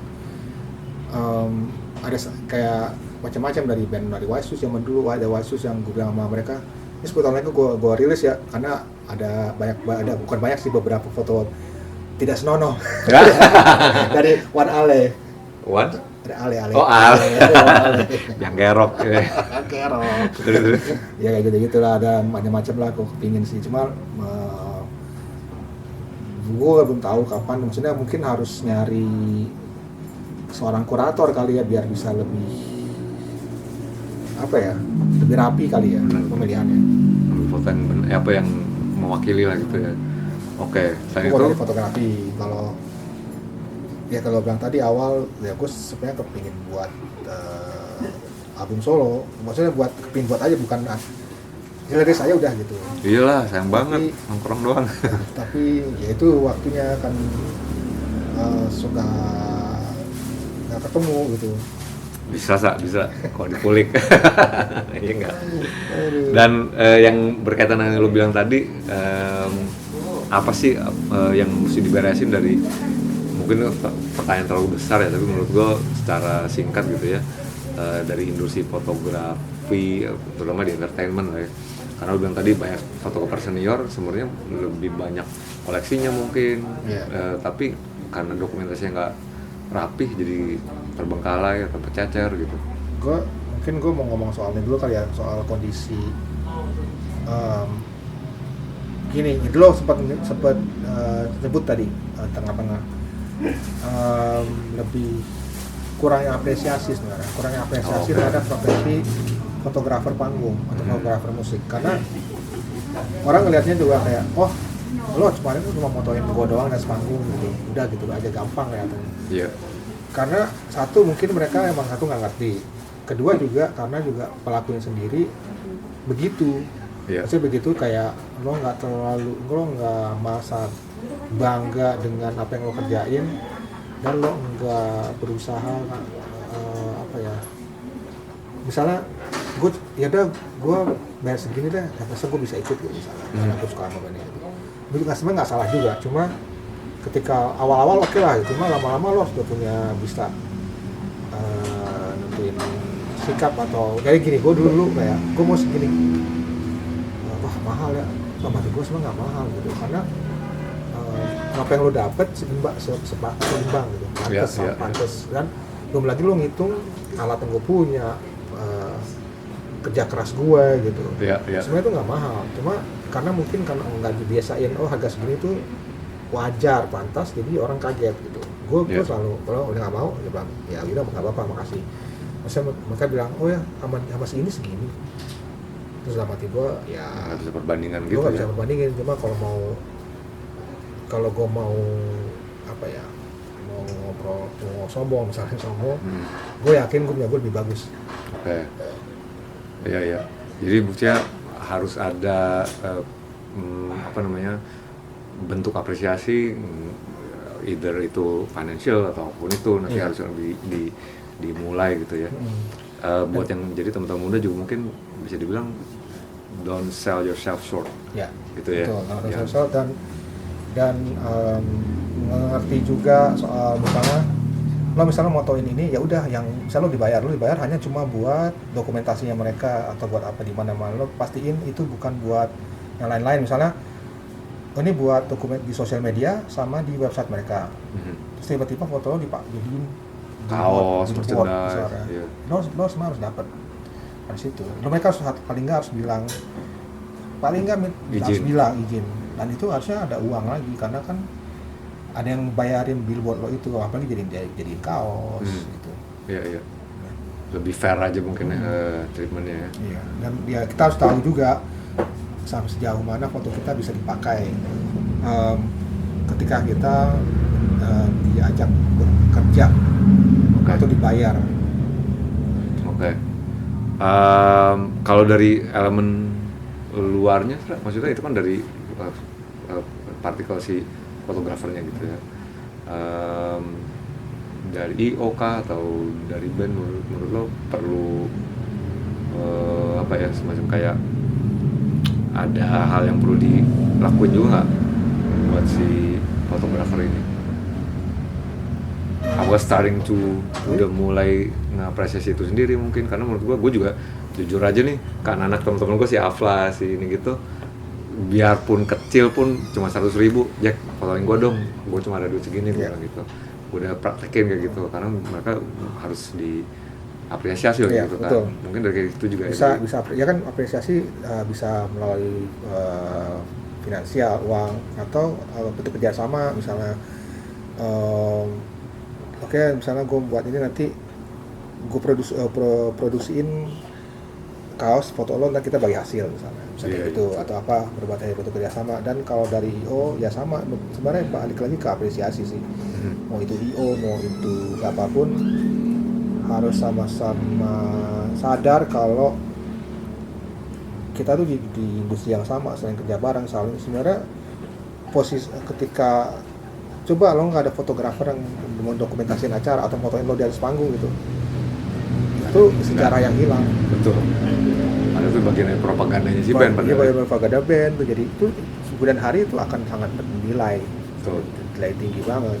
[SPEAKER 2] ada kayak macam-macam dari band dari Waisus zaman dulu, ada Waisus yang gue bilang sama mereka ini 10 tahun lagi gue rilis ya, karena ada bukan banyak sih, beberapa foto tidak senonoh dari Wan Ale.
[SPEAKER 1] What?
[SPEAKER 2] Ada Ale.
[SPEAKER 1] Oh Ale. Yang gerok ya.
[SPEAKER 2] Kerok. Ya kayak gitu-gitulah, ada macam-macam lah gue kepingin sih. Cuma gue belum tahu kapan, maksudnya mungkin harus nyari seorang kurator kali ya biar bisa lebih lebih rapi kali ya pemilihannya.
[SPEAKER 1] Foto yang apa yang mewakili lah gitu ya. Oke, selain
[SPEAKER 2] Gue
[SPEAKER 1] itu
[SPEAKER 2] dari fotografi, kalau bilang tadi awal ya gue sebenarnya kepingin buat album solo, maksudnya kepingin buat aja, bukan rilis aja udah gitu.
[SPEAKER 1] iyalah sayang banget nongkrong doang.
[SPEAKER 2] Tapi ya itu waktunya kan suka nggak ketemu gitu.
[SPEAKER 1] bisa kalau dipulik. Iya enggak. Dan yang berkaitan dengan yang lu bilang tadi, apa sih yang mesti diberesin dari, mungkin pertanyaan terlalu besar ya, tapi menurut gue secara singkat gitu ya, dari industri fotografi terutama di entertainment lah ya. Karena lu bilang tadi banyak fotografer senior sebenarnya lebih banyak koleksinya mungkin. Tapi karena dokumentasinya nggak rapih jadi terbengkalai atau tercecer gitu.
[SPEAKER 2] Mungkin gue mau ngomong soal ini dulu kali ya, soal kondisi gini. Dulu sempat sebut tadi tengah-tengah lebih kurangnya apresiasi sebenarnya, terhadap profesi fotografer panggung atau fotografer musik, karena orang ngelihatnya juga kayak lo kemarin cuma motoin gue doang dan sepanggung gitu, udah gitu aja, gampang kelihatannya.
[SPEAKER 1] Iya.
[SPEAKER 2] Karena satu mungkin mereka emang nggak ngerti, kedua juga karena juga pelakunya sendiri begitu. Maksudnya begitu, kayak lo nggak merasa bangga dengan apa yang lo kerjain, dan lo nggak berusaha misalnya gue bayar segini deh, masa gue bisa ikut gitu misalnya, karena gue suka sama band itu. Itu sebenarnya nggak salah juga, cuma ketika awal-awal oke lah, cuma lama-lama lo sudah punya bisa nentuin sikap atau kayak gini. Gue dulu kayak gue mau segini, mahal ya. Sama gue sebenarnya nggak mahal gitu, karena apa yang lo dapet seimbang gitu, pantas kan. Belum lagi lo ngitung alat yang gue punya, kerja keras gue gitu. Sebenarnya itu nggak mahal, cuma karena mungkin karena nggak dibiasain, harga segini tuh wajar, pantas, jadi orang kaget gitu. Gue selalu kalau udah nggak mau, dia bilang ya udah nggak apa-apa, makasih. Maksudnya mereka bilang ya sama segini. Terus dalam hati gue ya
[SPEAKER 1] nggak bisa perbandingan gitu.
[SPEAKER 2] Gue nggak bisa perbandingin, cuma kalau gue mau apa ya, mau ngobrol, mau sombong misalnya gue yakin gue punya gue lebih bagus.
[SPEAKER 1] Iya. Jadi buktinya harus ada bentuk apresiasi, either itu financial ataupun itu nanti harus dimulai gitu ya. Buat yang jadi teman-teman muda juga mungkin bisa dibilang don't sell yourself short. Gitu ya.
[SPEAKER 2] Betul, don't sell yourself dan mengerti juga soal misalnya motoin ini ya udah, yang misalnya lo dibayar hanya cuma buat dokumentasinya mereka atau buat apa di mana-mana, lo pastiin itu bukan buat yang lain-lain. Misalnya ini buat dokumen di sosial media sama di website mereka. Terus tiba-tiba foto lo jadiin
[SPEAKER 1] kaos, merchandise.
[SPEAKER 2] Lo semua harus dapat dari situ. Lo mereka paling nggak harus bilang izin. Dan itu harusnya ada uang lagi, karena kan ada yang bayarin billboard lo itu, apalagi jadiin kaos gitu.
[SPEAKER 1] Iya. Lebih fair aja mungkin treatmentnya.
[SPEAKER 2] Iya. Dan ya kita harus tahu juga sampai sejauh mana foto kita bisa dipakai ketika kita diajak bekerja atau dibayar.
[SPEAKER 1] Kalau dari elemen luarnya, maksudnya itu kan dari partikel si fotografernya gitu ya. Dari IO kah atau dari band, menurut lo perlu semacam kayak ada hal yang perlu dilakuin juga nggak buat si fotografer ini? Aku starting to udah mulai ngapresiasi itu sendiri mungkin, karena menurut gue juga jujur aja nih, kan anak teman-teman gue si Afla si ini gitu, biarpun kecil pun cuma 100.000, Jack fotoin gue dong, gue cuma ada duit segini gitu, udah praktekin kayak gitu, karena mereka harus diapresiasi gitu kan. Mungkin dari itu juga
[SPEAKER 2] bisa ya kan, apresiasi bisa melalui finansial, uang, atau bentuk kerjasama misalnya. Misalnya gue buat ini, nanti gue produksiin kaos foto lo, dan kita bagi hasil misalnya gitu. Atau apa, berbuat dari bentuk kerjasama. Dan kalau dari IO ya sama, sebenarnya balik lagi ke apresiasi sih. Mau itu IO, mau itu apapun, harus sama-sama sadar kalau kita tuh di industri yang sama, selain kerja bareng, saling sebenarnya posisi ketika coba lo nggak ada fotografer yang mendokumentasikan acara atau fotoin lo di atas panggung gitu, itu sejarah yang hilang.
[SPEAKER 1] Betul. Ada tuh bagian dari propagandanya si band.
[SPEAKER 2] Iya, bagian propaganda band tuh, jadi itu kemudian hari itu akan sangat bernilai.
[SPEAKER 1] Betul.
[SPEAKER 2] Nilai tinggi banget.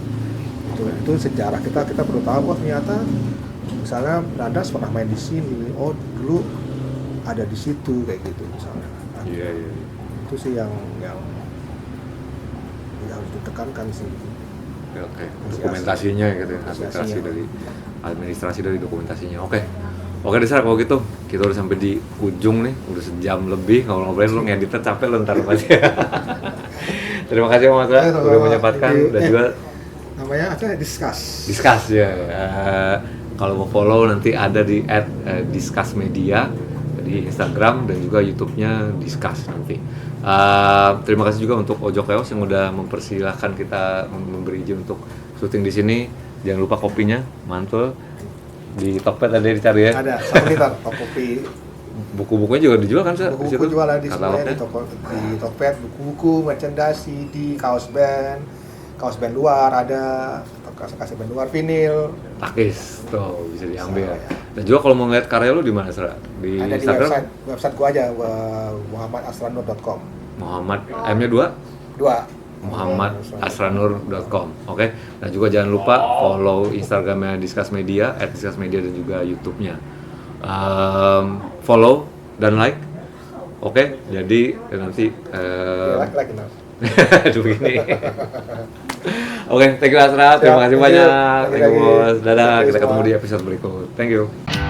[SPEAKER 2] Itu sejarah kita perlu tahu, ternyata misalnya Nadas pernah main di sini, dulu ada di situ kayak gitu misalnya.
[SPEAKER 1] Iya.
[SPEAKER 2] Itu sih yang harus ditekankan sih.
[SPEAKER 1] Oke. Dokumentasinya gitu ya, administrasi dari dokumentasinya. Oke Desar, kalau gitu kita udah sampai di ujung nih, udah sejam lebih ngobrol-ngobrolin. Lu ngeditnya capek lu ntar pasti. Terima kasih Mas udah menyempatkan, dan juga
[SPEAKER 2] namanya apa, discuss
[SPEAKER 1] ya. Kalau mau follow nanti ada di @discussmedia di Instagram, dan juga YouTube-nya Discuss nanti. Terima kasih juga untuk Ojo Keos yang udah mempersilahkan kita, memberi izin untuk syuting di sini. Jangan lupa kopinya mantul di Tokped, ada dicari ya.
[SPEAKER 2] Ada 1 liter kopi.
[SPEAKER 1] Buku-bukunya juga dijual kan, Sa?
[SPEAKER 2] Buku jualan di semuanya, di Tokped, buku-buku, merchandise, CD, kaos band luar ada, kasih band luar, vinil,
[SPEAKER 1] takis tuh bisa diambil. Dan juga kalau mau ngeliat karya lu di mana, Sra? Di
[SPEAKER 2] ada
[SPEAKER 1] Instagram?
[SPEAKER 2] Di website gua aja, muhammadasranur.com.
[SPEAKER 1] Muhammad M-nya 2? muhammadasranur.com. Oke. Dan juga jangan lupa follow Instagramnya Discuss Media, @discussmedia, dan juga YouTube-nya. Follow dan like Oke, jadi nanti
[SPEAKER 2] Lagi Mas.
[SPEAKER 1] aduh gini. Oke, thank you Asra, terima kasih
[SPEAKER 2] Siap, thank you.
[SPEAKER 1] banyak.
[SPEAKER 2] Thank you
[SPEAKER 1] Thank you
[SPEAKER 2] lagi.
[SPEAKER 1] bos. Dadah,
[SPEAKER 2] Thank you
[SPEAKER 1] kita ketemu
[SPEAKER 2] semua.
[SPEAKER 1] di episode berikut. Thank you.